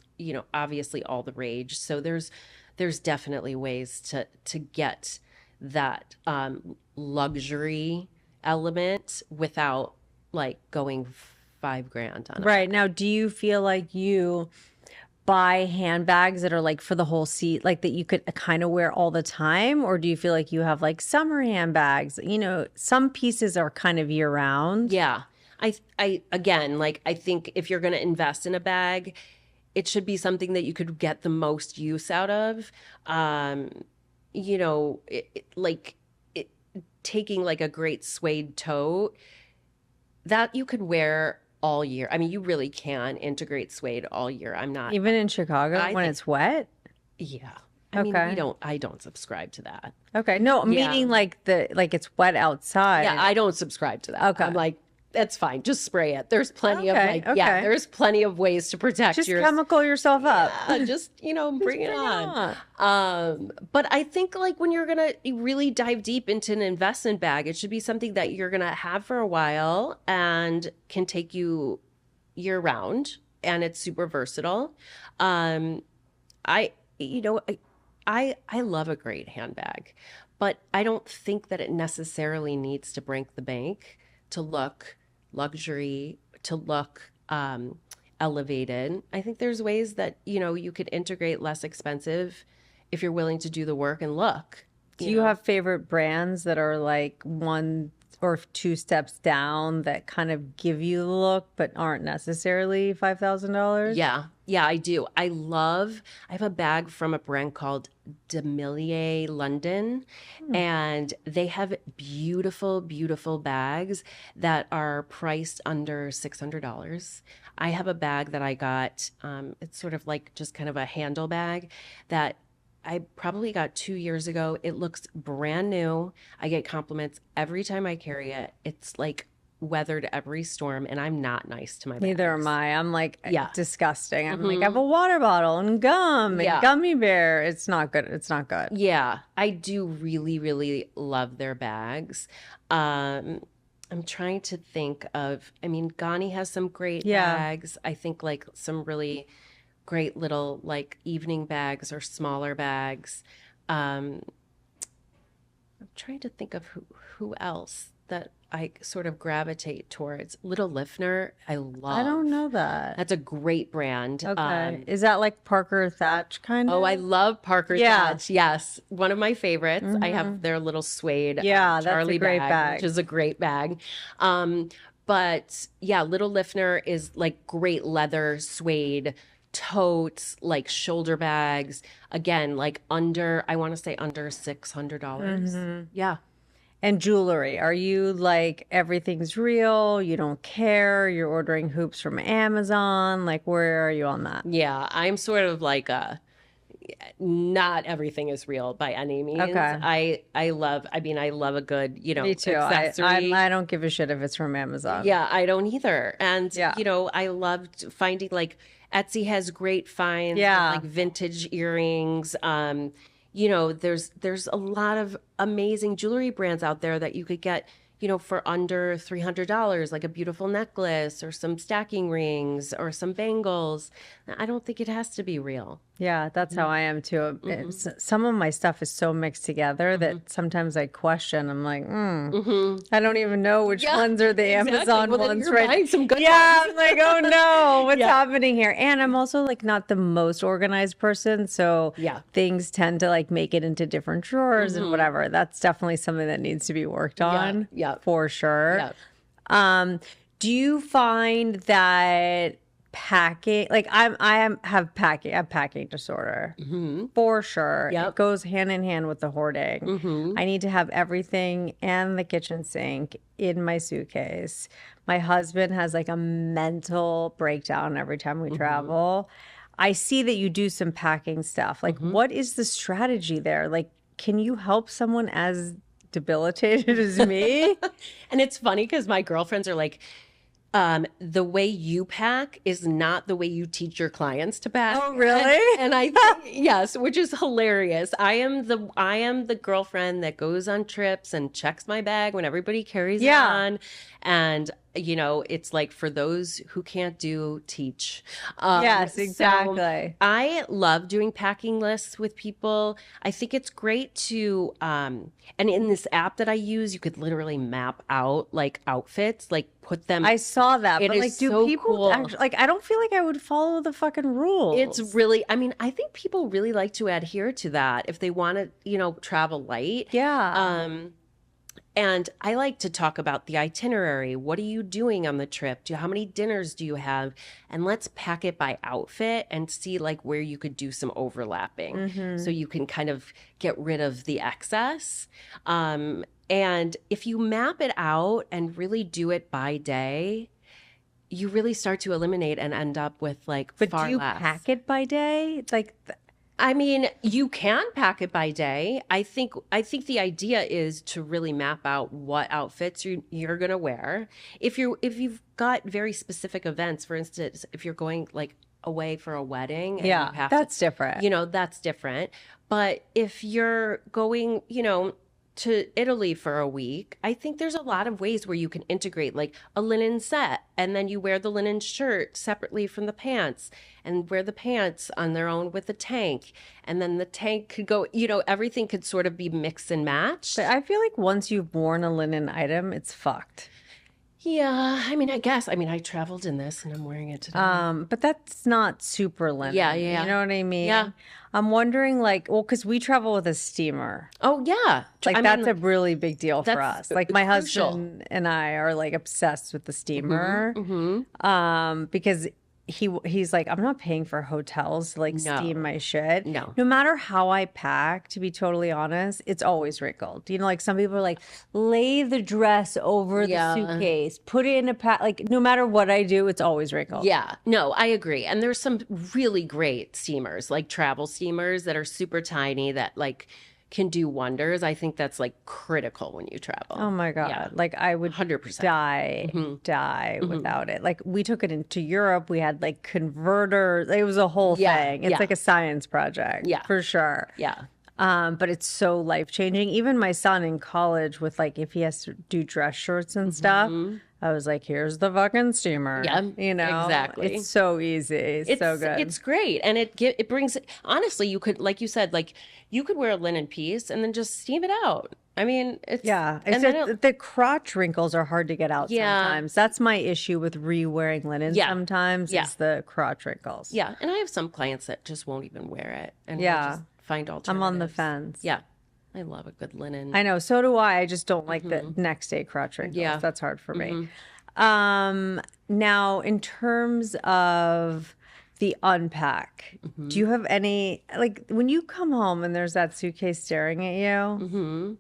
obviously all the rage. So there's definitely ways to get that luxury element without like going $5,000 on it. right. Now, do you feel like you buy handbags that are like for the whole seat, like that you could kind of wear all the time? Or do you feel like you have like summer handbags? Some pieces are kind of year round. Yeah. I again, like I think if you're going to invest in a bag, it should be something that you could get the most use out of. Taking like a great suede tote that you could wear all year. I mean, you really can integrate suede all year. I'm not. Even in Chicago I when think- it's wet? Yeah. I mean, Okay. I don't subscribe to that. Okay. No, meaning like it's wet outside. Yeah, I don't subscribe to that. Okay. I'm like, that's fine. Just spray it. There's plenty of Okay, okay. there's plenty of ways to protect Just your chemical yourself up. just bring it on. But I think like when you're gonna really dive deep into an investment bag, it should be something that you're gonna have for a while and can take you year round, and it's super versatile. I you know I love a great handbag, but I don't think that it necessarily needs to break the bank to look luxury, to look elevated. I think there's ways that you could integrate less expensive if you're willing to do the work and look. Do you have favorite brands that are like one or two steps down that kind of give you the look but aren't necessarily $5,000? Yeah, I do. I have a bag from a brand called Demillier London, and they have beautiful, beautiful bags that are priced under $600. I have a bag that I got, it's sort of like just kind of a handle bag that I probably got 2 years ago. It looks brand new. I get compliments every time I carry it. It's like weathered every storm, and I'm not nice to my bags. Neither am I. I'm like Yeah. disgusting. I'm like, I have a water bottle and gum and Yeah. gummy bear. It's not good. It's not good. Yeah, I do really, really love their bags. I'm trying to think of, I mean, Ghani has some great Yeah. bags. I think like some really great little like evening bags or smaller bags. I'm trying to think of who else that I sort of gravitate towards. Little Lifner, I love. I don't know that. That's a great brand. Okay. Is that like Parker Thatch kind of? Oh, I love Parker Yeah. Thatch. Yes, one of my favorites. I have their little suede Yeah, that's a Charlie great bag. which is a great bag. But yeah, Little Lifner is like great leather suede totes, like shoulder bags. Again, like I want to say under $600. Yeah. And jewelry. Are you like everything's real? You don't care? You're ordering hoops from Amazon? Like, where are you on that? Yeah, I'm sort of like not everything is real by any means. Okay. I love a good, Me too. accessory. I don't give a shit if it's from Amazon. Yeah, I don't either. And Yeah. I loved finding like Etsy has great finds, with, Yeah. like vintage earrings. There's a lot of amazing jewelry brands out there that you could get, for under $300, like a beautiful necklace or some stacking rings or some bangles. I don't think it has to be real. Yeah, that's how I am too. Some of my stuff is so mixed together that sometimes I question. I'm like, I don't even know which ones are the Amazon Well, then ones, you're right? buying some good Yeah, ones. I'm like, oh no, what's happening here? And I'm also like not the most organized person, so things tend to like make it into different drawers and whatever. That's definitely something that needs to be worked on, for sure. Do you find that packing, like have packing disorder for sure. It goes hand in hand with the hoarding. I need to have everything and the kitchen sink in my suitcase. My husband has like a mental breakdown every time we travel. I see that you do some packing stuff. Like, what is the strategy there? Like, can you help someone as debilitated as me? And it's funny because my girlfriends are like, the way you pack is not the way you teach your clients to pack. Oh, really? And I think, yes, which is hilarious. I am the girlfriend that goes on trips and checks my bag when everybody carries on. And it's like for those who can't do, teach. Yes, exactly. So I love doing packing lists with people. I think it's great to, and in this app that I use, you could literally map out like outfits, like put them. I saw that, but is like, do so people cool. actually, like, I don't feel like I would follow the fucking rules. It's really, I think people really like to adhere to that if they want to, travel light. Yeah. And I like to talk about the itinerary. What are you doing on the trip? How many dinners do you have? And let's pack it by outfit and see like where you could do some overlapping so you can kind of get rid of the excess. And if you map it out and really do it by day, you really start to eliminate and end up with like But far do you less. pack it by day? It's like, You can pack it by day. I think the idea is to really map out what outfits you're going to wear. If you've got very specific events, for instance, if you're going like away for a wedding and you have that's different. That's different. But if you're going, to Italy for a week, I think there's a lot of ways where you can integrate like a linen set and then you wear the linen shirt separately from the pants and wear the pants on their own with the tank. And then the tank could go, everything could sort of be mix and match. But I feel like once you've worn a linen item, it's fucked. Yeah, I guess. I traveled in this and I'm wearing it today. But that's not super linen. Yeah. You know what I mean? Yeah. I'm wondering, like, well, because we travel with a steamer. Oh, yeah. Like, that's a really big deal for us. Like, my crucial. husband and I are, like, obsessed with the steamer. Because he's like, I'm not paying for hotels to, like, steam my shit. No matter how I pack, to be totally honest, it's always wrinkled. Like, some people are like, lay the dress over the suitcase, put it in a pack. Like, no matter what I do, it's always wrinkled. Yeah, no, I agree. And there's some really great steamers, like travel steamers that are super tiny that like can do wonders. I think that's like critical when you travel. Oh my God. Yeah. Like I would 100%. die without it. Like we took it into Europe. We had like converters. It was a whole thing. It's like a science project. Yeah. For sure. Yeah. But it's so life-changing. Even my son in college with like, if he has to do dress shirts and stuff, I was like, here's the fucking steamer. Yeah, exactly. It's so easy. It's so good. It's great. And it brings, honestly, you could, like you said, like you could wear a linen piece and then just steam it out. It's the crotch wrinkles are hard to get out sometimes. That's my issue with re-wearing linen sometimes is the crotch wrinkles. Yeah. And I have some clients that just won't even wear it and will just find alternatives. I'm on the fence. Yeah. I love a good linen. I know. So do I. I just don't like the next day crotch wrinkles. Yeah. That's hard for me. Now, in terms of the unpack, do you have any, like when you come home and there's that suitcase staring at you,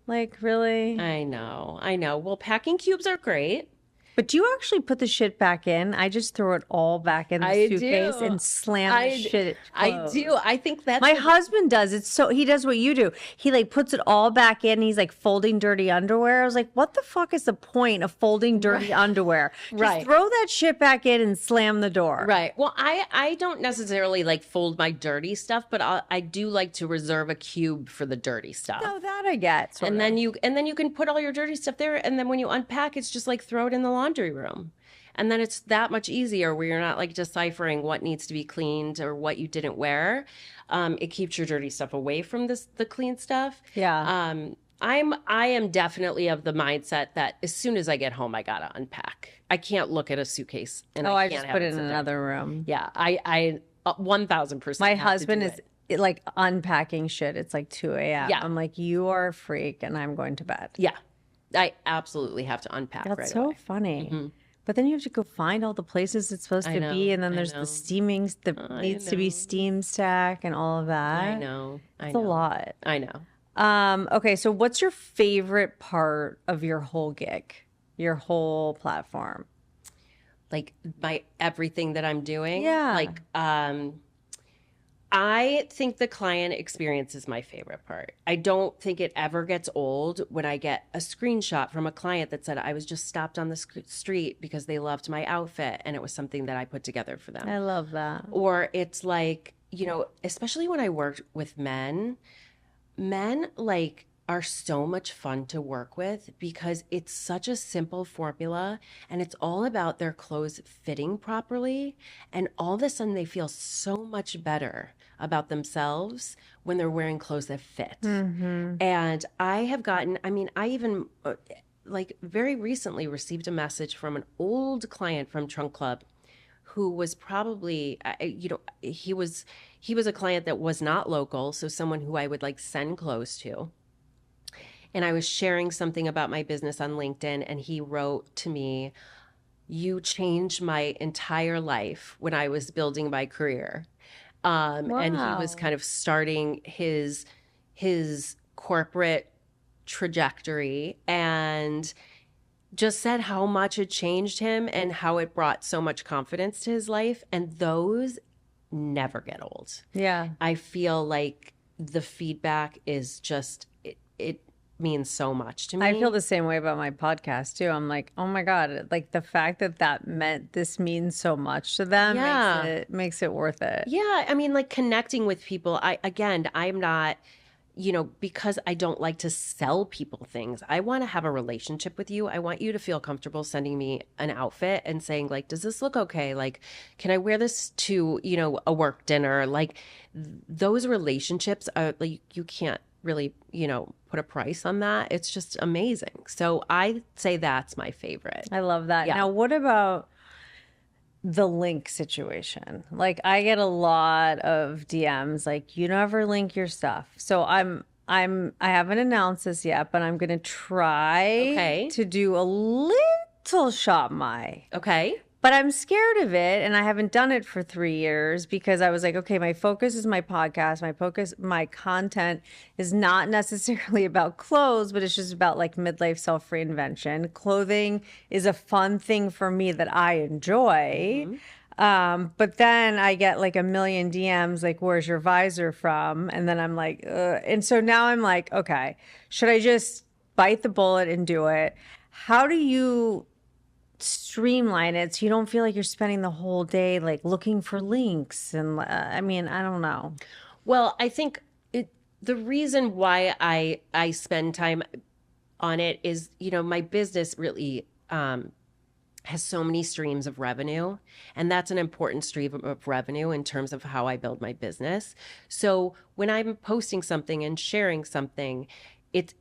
like really? I know. Well, packing cubes are great. But do you actually put the shit back in? I just throw it all back in the I suitcase do. and slam the shit I closed. do. I think that's My husband does it. So he does what you do. He like puts it all back in. He's like folding dirty underwear. I was like, what the fuck is the point of folding dirty underwear? Just Right. throw that shit back in and slam the door. Right. Well, I don't necessarily like fold my dirty stuff, but I do like to reserve a cube for the dirty stuff. No, that I get. Sort And of. then you can put all your dirty stuff there, and then when you unpack, it's just like throw it in the laundry room. And then it's that much easier where you're not like deciphering what needs to be cleaned or what you didn't wear. It keeps your dirty stuff away from the clean stuff. Yeah. I am definitely of the mindset that as soon as I get home, I gotta unpack. I can't look at a suitcase and I can't just have put it in sit there. another room. Yeah, I 1000%. My have to husband do is it. like unpacking shit. It's like 2 a.m. Yeah. I'm like, you are a freak and I'm going to bed. Yeah, I absolutely have to unpack That's right so away. funny. But then you have to go find all the places it's supposed I to know, be, and then I there's know. the steaming that needs to be know. steam stack and all of that. I know. It's a lot. I know. Okay, so what's your favorite part of your whole gig, your whole platform? Like my everything that I'm doing. Yeah. Like I think the client experience is my favorite part. I don't think it ever gets old when I get a screenshot from a client that said, I was just stopped on the street because they loved my outfit and it was something that I put together for them. I love that. Or it's like, you know, especially when I worked with men like are so much fun to work with because it's such a simple formula and it's all about their clothes fitting properly. And all of a sudden they feel so much better about themselves when they're wearing clothes that fit. And I have gotten, I mean, I even like very recently received a message from an old client from Trunk Club who was probably, you know, he was a client that was not local. So someone who I would like send clothes to. And I was sharing something about my business on LinkedIn, and he wrote to me, "You changed my entire life when I was building my career." And he was Wow. kind of starting his corporate trajectory and just said how much it changed him and how it brought so much confidence to his life. And those never get old. Yeah. I feel like the feedback is just, it means so much to me. I feel the same way about my podcast too. I'm like, oh my God, like the fact that meant this means so much to them Yeah. makes it worth it. Yeah, I mean, like connecting with people. I'm not, you know, because I don't like to sell people things. I want to have a relationship with you. I want you to feel comfortable sending me an outfit and saying like, does this look okay? Like, can I wear this to, you know, a work dinner? Like those relationships are like, you can't really, you know, put a price on that. It's just amazing. So I say that's my favorite. I love that. Yeah. Now, what about the link situation? Like, I get a lot of DMs like, you never link your stuff. So I haven't announced this yet, but I'm gonna try Okay. to do a little shop my. Okay. But I'm scared of it, and I haven't done it for 3 years because I was like, okay, my focus is my podcast. My content is not necessarily about clothes, but it's just about like midlife self-reinvention. Clothing is a fun thing for me that I enjoy. But then I get like a million DMs like, where's your visor from? And then I'm like, ugh. And so now I'm like, okay, should I just bite the bullet and do it? How do you streamline it so you don't feel like you're spending the whole day like looking for links? And I mean, I don't know. Well, I think the reason why I spend time on it is, you know, my business really has so many streams of revenue, and that's an important stream of revenue in terms of how I build my business. So when I'm posting something and sharing something, it's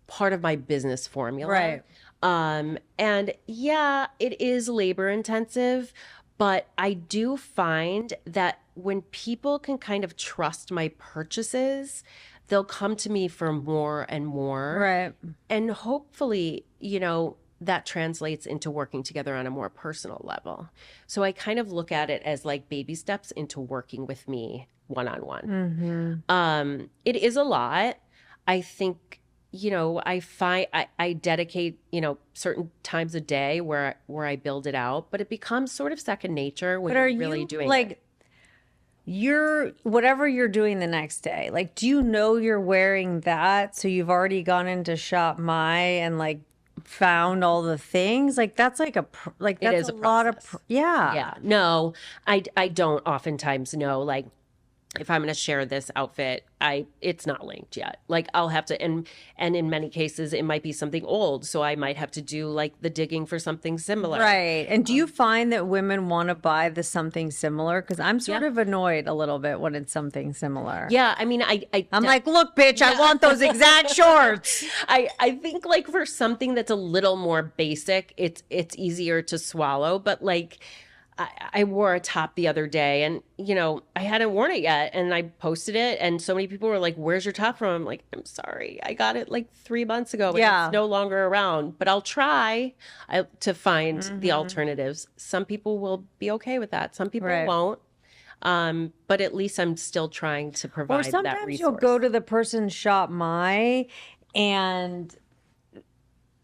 part of my business formula. Right. And yeah, it is labor intensive, but I do find that when people can kind of trust my purchases, they'll come to me for more and more. Right. And hopefully, you know, that translates into working together on a more personal level. So I kind of look at it as like baby steps into working with me one-on-one. It is a lot. I think I find I dedicate, certain times a day where I build it out, but it becomes sort of second nature when But are you're really you doing like it. you're whatever you're doing the next day? Like, do you know you're wearing that? So you've already gone into Shop My and like found all the things? Like that's like like It that's is a a lot of process. yeah. Yeah. No, I don't oftentimes know. Like if I'm going to share this outfit, it's not linked yet. Like I'll have to, and in many cases it might be something old, so I might have to do like the digging for something similar. Right. And do you find that women want to buy the something similar? Because I'm sort Yeah. of annoyed a little bit when it's something similar. Yeah, I mean, I I'm like, look, bitch, I want those exact shorts. I think like for something that's a little more basic, it's easier to swallow. But like I wore a top the other day and I hadn't worn it yet and I posted it and so many people were like, "Where's your top from?" I'm like, "I'm sorry. I got it like 3 months ago and Yeah. it's no longer around, but I'll try to find the alternatives." Some people will be okay with that. Some people Right. won't. But at least I'm still trying to Or provide that sometimes you'll resource. go to the person's Shop My and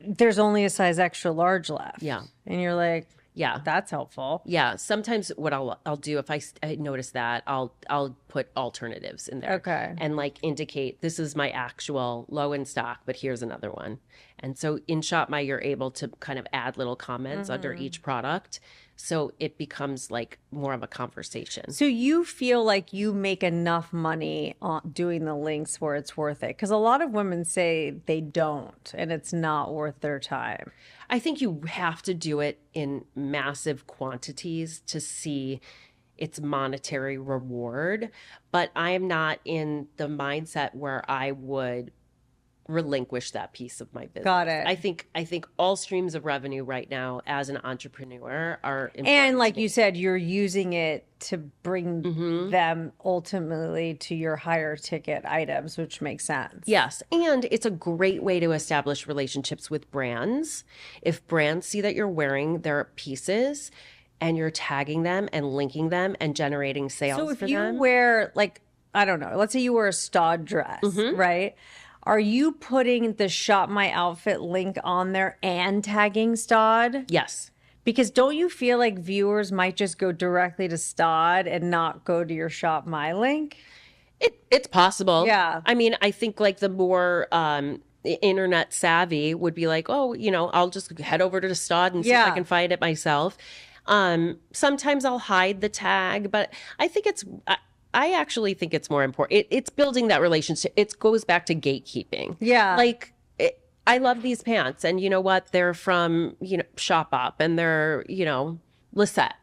there's only a size extra large left. Yeah. And you're like, Yeah. that's helpful. Yeah, sometimes what I'll do if I notice that I'll put alternatives in there. Okay. And like indicate this is my actual low in stock, but here's another one. And so in Shop My you're able to kind of add little comments under each product, so it becomes like more of a conversation. So you feel like you make enough money on doing the links where it's worth it? Because a lot of women say they don't, and it's not worth their time. I think you have to do it in massive quantities to see its monetary reward, but I am not in the mindset where I would relinquish that piece of my business. Got it. I think all streams of revenue right now as an entrepreneur are important. And like to me. you said, you're using it to bring Mm-hmm. them ultimately to your higher ticket items, which makes sense. Yes. And it's a great way to establish relationships with brands. If brands see that you're wearing their pieces and you're tagging them and linking them and generating sales So if for you them. wear, like, I don't know, let's say you wear a Stod dress, right? Are you putting the Shop My Outfit link on there and tagging Stod? Yes. Because don't you feel like viewers might just go directly to Stod and not go to your Shop My link? It's possible. Yeah. I mean, I think like the more internet savvy would be like, oh, I'll just head over to Stod and see if I Yeah. can find it myself. Sometimes I'll hide the tag, but I think I actually think it's more important. It's building that relationship. It goes back to gatekeeping. Yeah. Like I love these pants and you know what? They're from, Shop Up and they're, Lisette.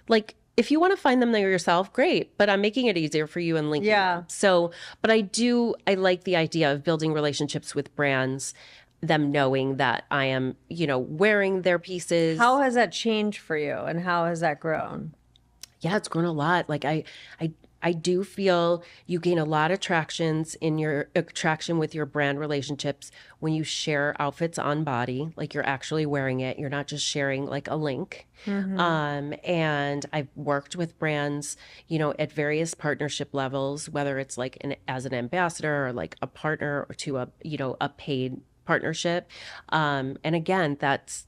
Like if you want to find them there yourself, great, but I'm making it easier for you and linking Yeah. them. So, but I like the idea of building relationships with brands, them knowing that I am, wearing their pieces. How has that changed for you and how has that grown? Yeah, it's grown a lot. Like I do feel you gain a lot of traction with your brand relationships when you share outfits on body, like you're actually wearing it. You're not just sharing like a link. And I've worked with brands, at various partnership levels, whether it's like as an ambassador or like a partner or to a paid partnership. And again, that's,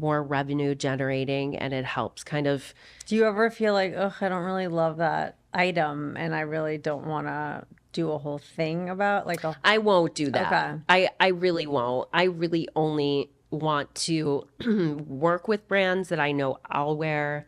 more revenue generating and it helps kind of. Do you ever feel like, oh, I don't really love that item and I really don't want to do a whole thing about like a I won't do that. Okay. I really won't. I really only want to work with brands that I know I'll wear.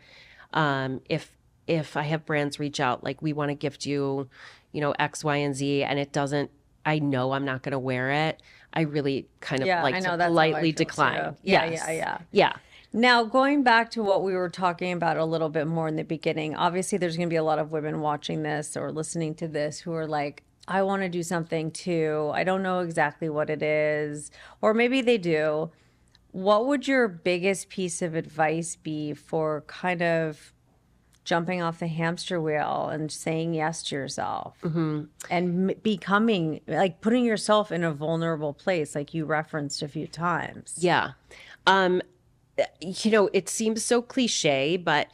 If I have brands reach out, like we want to gift you, X, Y, and Z, and it doesn't, I know I'm not going to wear it. I really kind of like I know, to that's how I politely feel decline. too. Yeah, Yes. yeah. Now, going back to what we were talking about a little bit more in the beginning, obviously there's going to be a lot of women watching this or listening to this who are like, I want to do something too. I don't know exactly what it is. Or maybe they do. What would your biggest piece of advice be for kind of jumping off the hamster wheel and saying yes to yourself and becoming like putting yourself in a vulnerable place like you referenced a few times? Yeah. It seems so cliche, but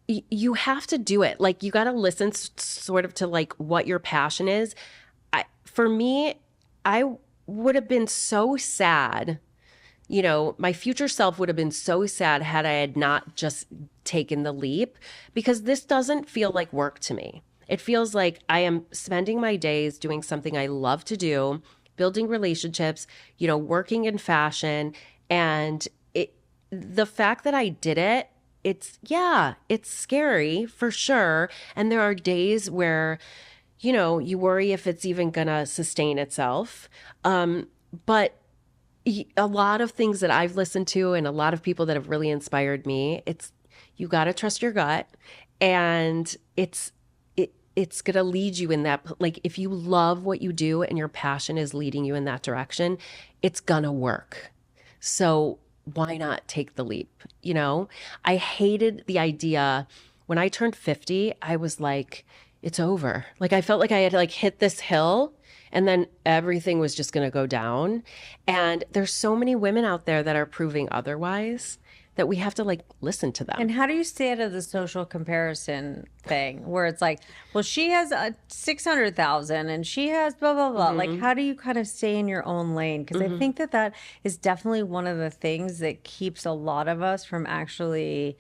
you have to do it. Like you got to listen sort of to like what your passion is. For me, I would have been so sad. You know, my future self would have been so sad had I had not just taken the leap, because this doesn't feel like work to me. It feels like I am spending my days doing something I love to do, building relationships, you know, working in fashion. And the fact that I did it, it's scary for sure. And there are days where, you know, you worry if it's even gonna sustain itself. But a lot of things that I've listened to and a lot of people that have really inspired me, it's, you got to trust your gut, and it's going to lead you in that, like, if you love what you do and your passion is leading you in that direction, it's going to work. So why not take the leap? You know, I hated the idea when I turned 50, I was like, it's over. Like, I felt like I had like hit this hill and then everything was just going to go down. And there's so many women out there that are proving otherwise that we have to like listen to them. And how do you stay out of the social comparison thing where it's like, well, she has 600,000 and she has blah, blah, blah. Like, how do you kind of stay in your own lane? Because I think that is definitely one of the things that keeps a lot of us from actually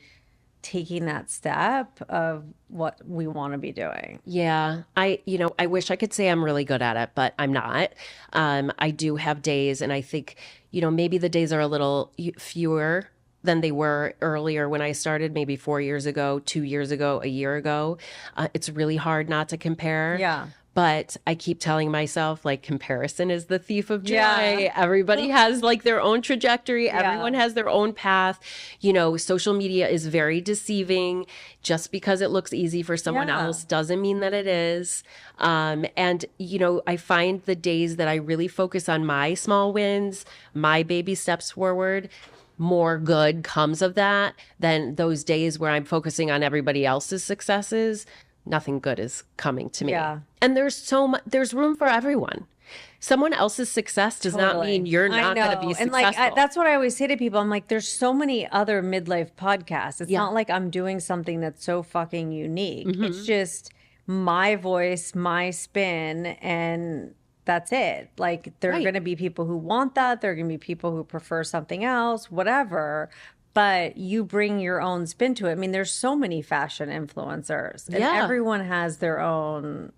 taking that step of what we want to be doing. Yeah. I wish I could say I'm really good at it, but I'm not. I do have days, and I think, you know, maybe the days are a little fewer than they were earlier when I started, maybe 4 years ago, 2 years ago, a year ago. It's really hard not to compare. Yeah. But I keep telling myself, like, comparison is the thief of joy. Yeah. Everybody has like their own trajectory. Everyone has their own path. You know, social media is very deceiving. Just because it looks easy for someone else doesn't mean that it is. And, you know, I find the days that I really focus on my small wins, my baby steps forward, more good comes of that than those days where I'm focusing on everybody else's successes. Nothing good is coming to me. Yeah. And there's room for everyone. Someone else's success does not mean you're not going to be successful. And like, that's what I always say to people. I'm like, there's so many other midlife podcasts. It's not like I'm doing something that's so fucking unique. It's just my voice, my spin, and that's it. Like, there are going to be people who want that. There are going to be people who prefer something else, whatever. But you bring your own spin to it. I mean, there's so many fashion influencers, and everyone has their own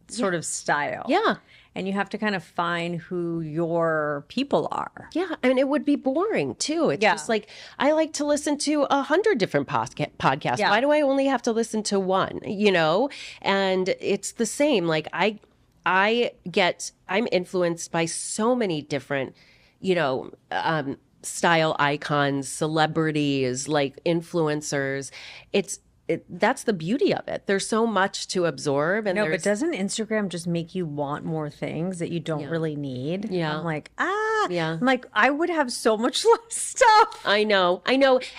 sort of style. Yeah. And you have to kind of find who your people are. Yeah. I mean, it would be boring too. It's just like, I like to listen to 100 different podcasts. Why do I only have to listen to one, you know? And it's the same. Like, I'm influenced by so many different, you know, style icons, celebrities, like influencers. That's the beauty of it. There's so much to absorb. And but doesn't Instagram just make you want more things that you don't really need? Yeah. I'm like, Yeah. I'm like, I would have so much less stuff. I know.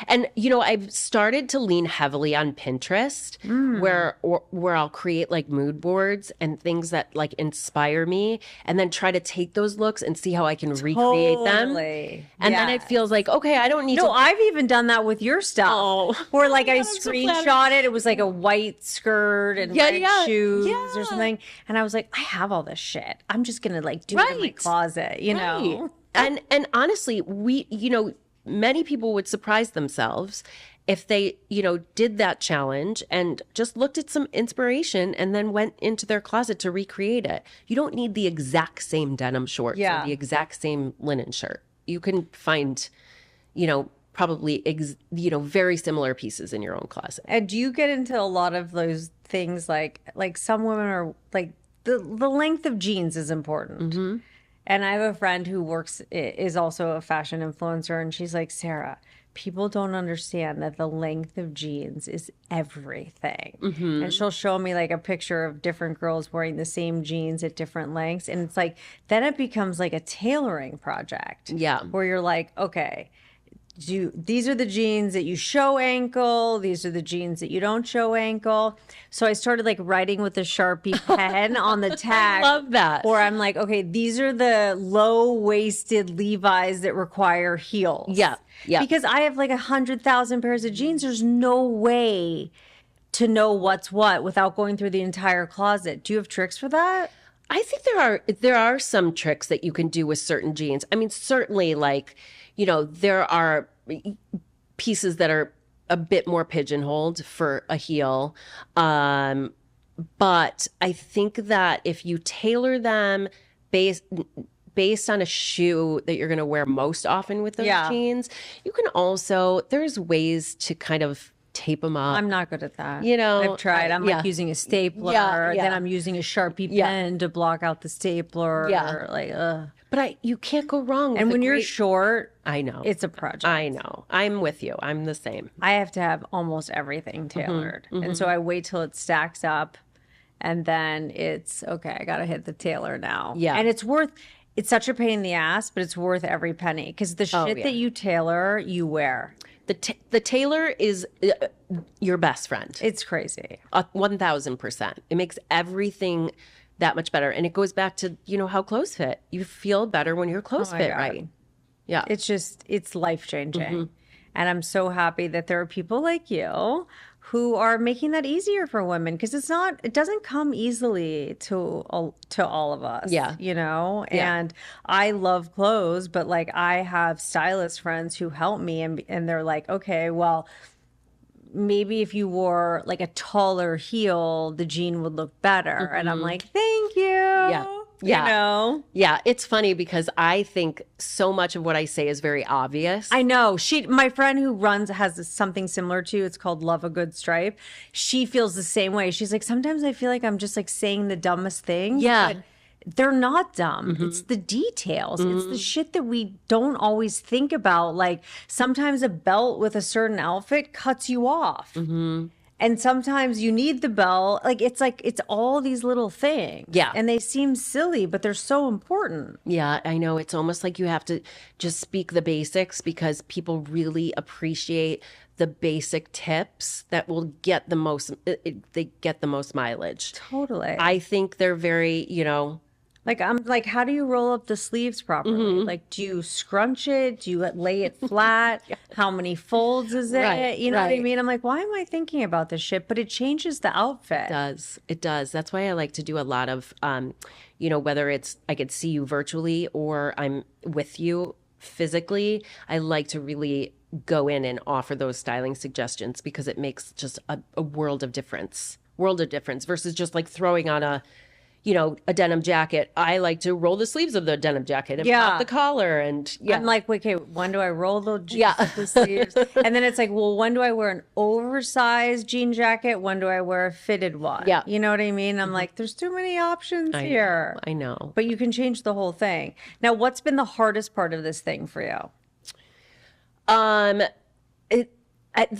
And, you know, I've started to lean heavily on Pinterest where I'll create like mood boards and things that like inspire me, and then try to take those looks and see how I can recreate them. And then it feels like, okay, I don't need to. No, I've even done that with your stuff. Oh. Or like I screenshot it. It was like a white skirt and red shoes or something. And I was like, I have all this shit. I'm just going to like do it in my closet, you know? And honestly, many people would surprise themselves if they, you know, did that challenge and just looked at some inspiration and then went into their closet to recreate it. You don't need the exact same denim shorts or the exact same linen shirt. You can find, you know, probably, very similar pieces in your own closet. And do you get into a lot of those things like some women are like, the length of jeans is important. Mm-hmm. And I have a friend who is also a fashion influencer, and she's like, Sarah, people don't understand that the length of jeans is everything. Mm-hmm. And she'll show me like a picture of different girls wearing the same jeans at different lengths. And it's like, then it becomes like a tailoring project. Yeah. Where you're like, okay, these are the jeans that you show ankle. These are the jeans that you don't show ankle. So I started like writing with a Sharpie pen on the tag. I love that. Or I'm like, okay, these are the low-waisted Levi's that require heels. Yeah. Yeah. Because I have like 100,000 pairs of jeans. There's no way to know what's what without going through the entire closet. Do you have tricks for that? I think there are some tricks that you can do with certain jeans. I mean, certainly, like, there are pieces that are a bit more pigeonholed for a heel. But I think that if you tailor them based on a shoe that you're going to wear most often with those jeans, you can also, there's ways to kind of tape them up. I'm not good at that. I've tried. I'm like using a stapler. Then I'm using a Sharpie pen to block out the stapler. Like, But you can't go wrong with and when you're short, I know. It's a project. I know. I'm with you. I'm the same. I have to have almost everything tailored. And so I wait till it stacks up and then it's okay, I got to hit the tailor now. Yeah. And it's such a pain in the ass, but it's worth every penny because the shit that you tailor, you wear. The tailor is your best friend. It's crazy. 1,000%. It makes everything that much better. And it goes back to, how clothes fit. You feel better when your clothes fit right. Yeah. It's life-changing. And I'm so happy that there are people like you who are making that easier for women because it doesn't come easily to all of us. Yeah. And I love clothes, but like I have stylist friends who help me and they're like, okay, well, maybe if you wore like a taller heel, the jean would look better. And I'm like, thank you. Yeah. It's funny because I think so much of what I say is very obvious. I know. My friend who has something similar to, it's called Love a Good Stripe. She feels the same way. She's like, sometimes I feel like I'm just like saying the dumbest thing. Yeah. But they're not dumb. It's the details. It's the shit that we don't always think about. Like sometimes a belt with a certain outfit cuts you off. And sometimes you need the belt. It's all these little things. Yeah. And they seem silly, but they're so important. Yeah, I know. It's almost like you have to just speak the basics because people really appreciate the basic tips that will get the most, they get the most mileage. Totally. I think they're very, Like, I'm like, how do you roll up the sleeves properly? Like, do you scrunch it? Do you lay it flat? How many folds is it? Right, You know what I right. mean? I'm like, why am I thinking about this shit? But it changes the outfit. It does. That's why I like to do a lot of, whether it's I could see you virtually or I'm with you physically, I like to really go in and offer those styling suggestions because it makes just a world of difference versus just like throwing on a denim jacket. I like to roll the sleeves of the denim jacket and pop the collar and I'm like, wait, okay, when do I roll the sleeves? And then it's like, well, when do I wear an oversized jean jacket? When do I wear a fitted one? Yeah. You know what I mean? I'm like, there's too many options here. I know. But you can change the whole thing. Now, what's been the hardest part of this thing for you? The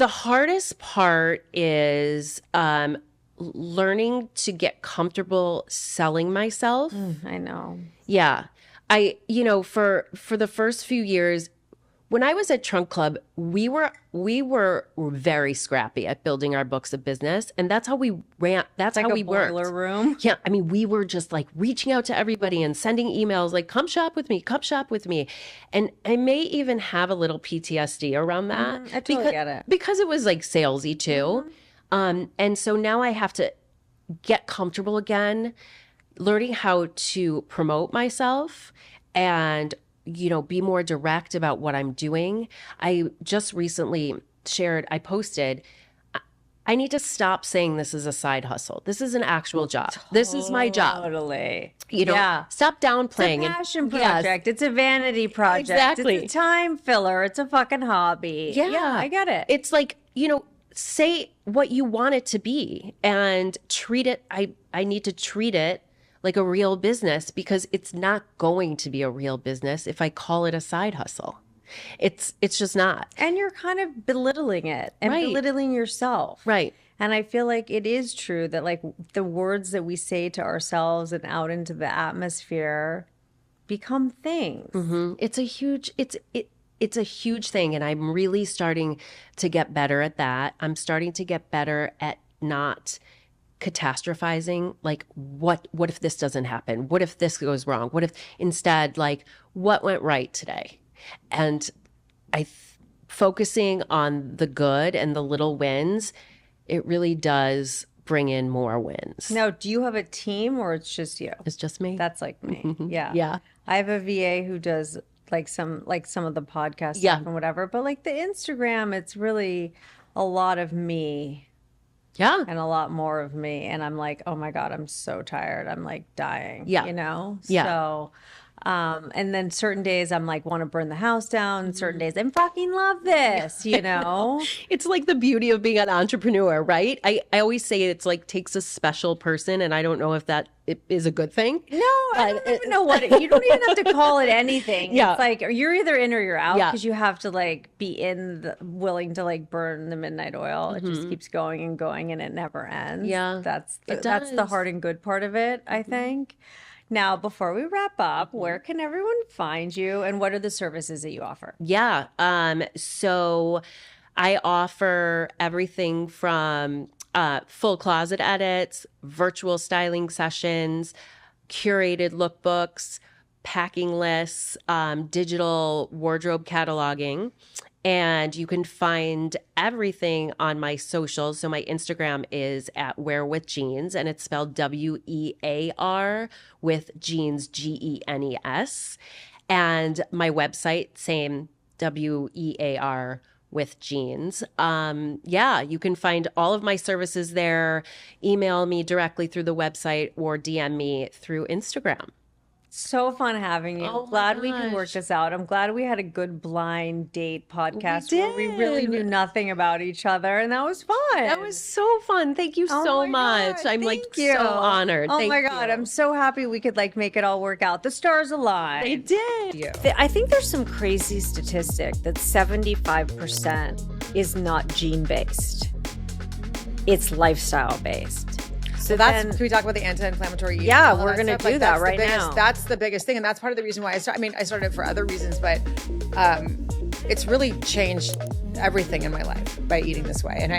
hardest part is learning to get comfortable selling myself. I know. Yeah. For the first few years, when I was at Trunk Club, we were very scrappy at building our books of business, and that's how we ran. That's Like how a we worked. boiler room. Yeah, I mean, we were just like reaching out to everybody and sending emails like, "Come shop with me, come shop with me," and I may even have a little PTSD around that. I totally get it. Because it was like salesy too, and so now I have to get comfortable again, learning how to promote myself and be more direct about what I'm doing. I just recently posted, I need to stop saying this is a side hustle. This is an actual job. This is my job. Totally. Stop downplaying. It's a passion project. It's a vanity project. Exactly. It's a time filler. It's a fucking hobby. Yeah, I get it. It's like, say what you want it to be and treat it. I need to treat it like a real business because it's not going to be a real business if I call it a side hustle. It's just not. And you're kind of belittling it and belittling yourself. Right. And I feel like it is true that like the words that we say to ourselves and out into the atmosphere become things. It's a huge thing, and I'm really starting to get better at that. I'm starting to get better at not catastrophizing, like what if this doesn't happen? What if this goes wrong? What if instead, like, what went right today? And focusing on the good and the little wins, it really does bring in more wins. Now, do you have a team or it's just you? It's just me. That's like me. Yeah. Yeah. I have a VA who does like some of the podcast Yeah. stuff and whatever, but like the Instagram, it's really a lot of me Yeah. and a lot more of me. And I'm like, oh my God, I'm so tired. I'm like dying. Yeah. You know? Yeah. So and then certain days I'm like want to burn the house down. And certain days I fucking love this, you know? It's like the beauty of being an entrepreneur, right? I always say it's like takes a special person, and I don't know if that is a good thing. No, I don't even know what you don't even have to call it anything. Yeah. It's like you're either in or you're out Yeah. because you have to like be willing to like burn the midnight oil. It just keeps going and going and it never ends. Yeah, That's it that's the does. hard and good part of it, I think. Now, before we wrap up, where can everyone find you and what are the services that you offer? Yeah. So I offer everything from full closet edits, virtual styling sessions, curated lookbooks, packing lists, digital wardrobe cataloging. And you can find everything on my socials. So my Instagram is at Wear With Jeans, and it's spelled WEAR with jeans, GENES. And my website, same, WEAR with jeans. Yeah, you can find all of my services there. Email me directly through the website or DM me through Instagram. So fun having you. Oh my Glad we could work gosh. this out. I'm glad we had a good blind date podcast where we really did. knew nothing about each other, and that was fun. That was so fun. Thank you Oh so my much. God, I'm like thank you. so honored. Oh Thank my God, you. I'm so happy we could like make it all work out. The stars aligned. They did. You. I think there's some crazy statistic that 75% is not gene based. It's lifestyle based. So can we talk about the anti-inflammatory eating? Yeah, and all we're that gonna stuff? do that that's right the biggest, now. That's the biggest thing, and that's part of the reason why I started it for other reasons, but it's really changed everything in my life by eating this way. And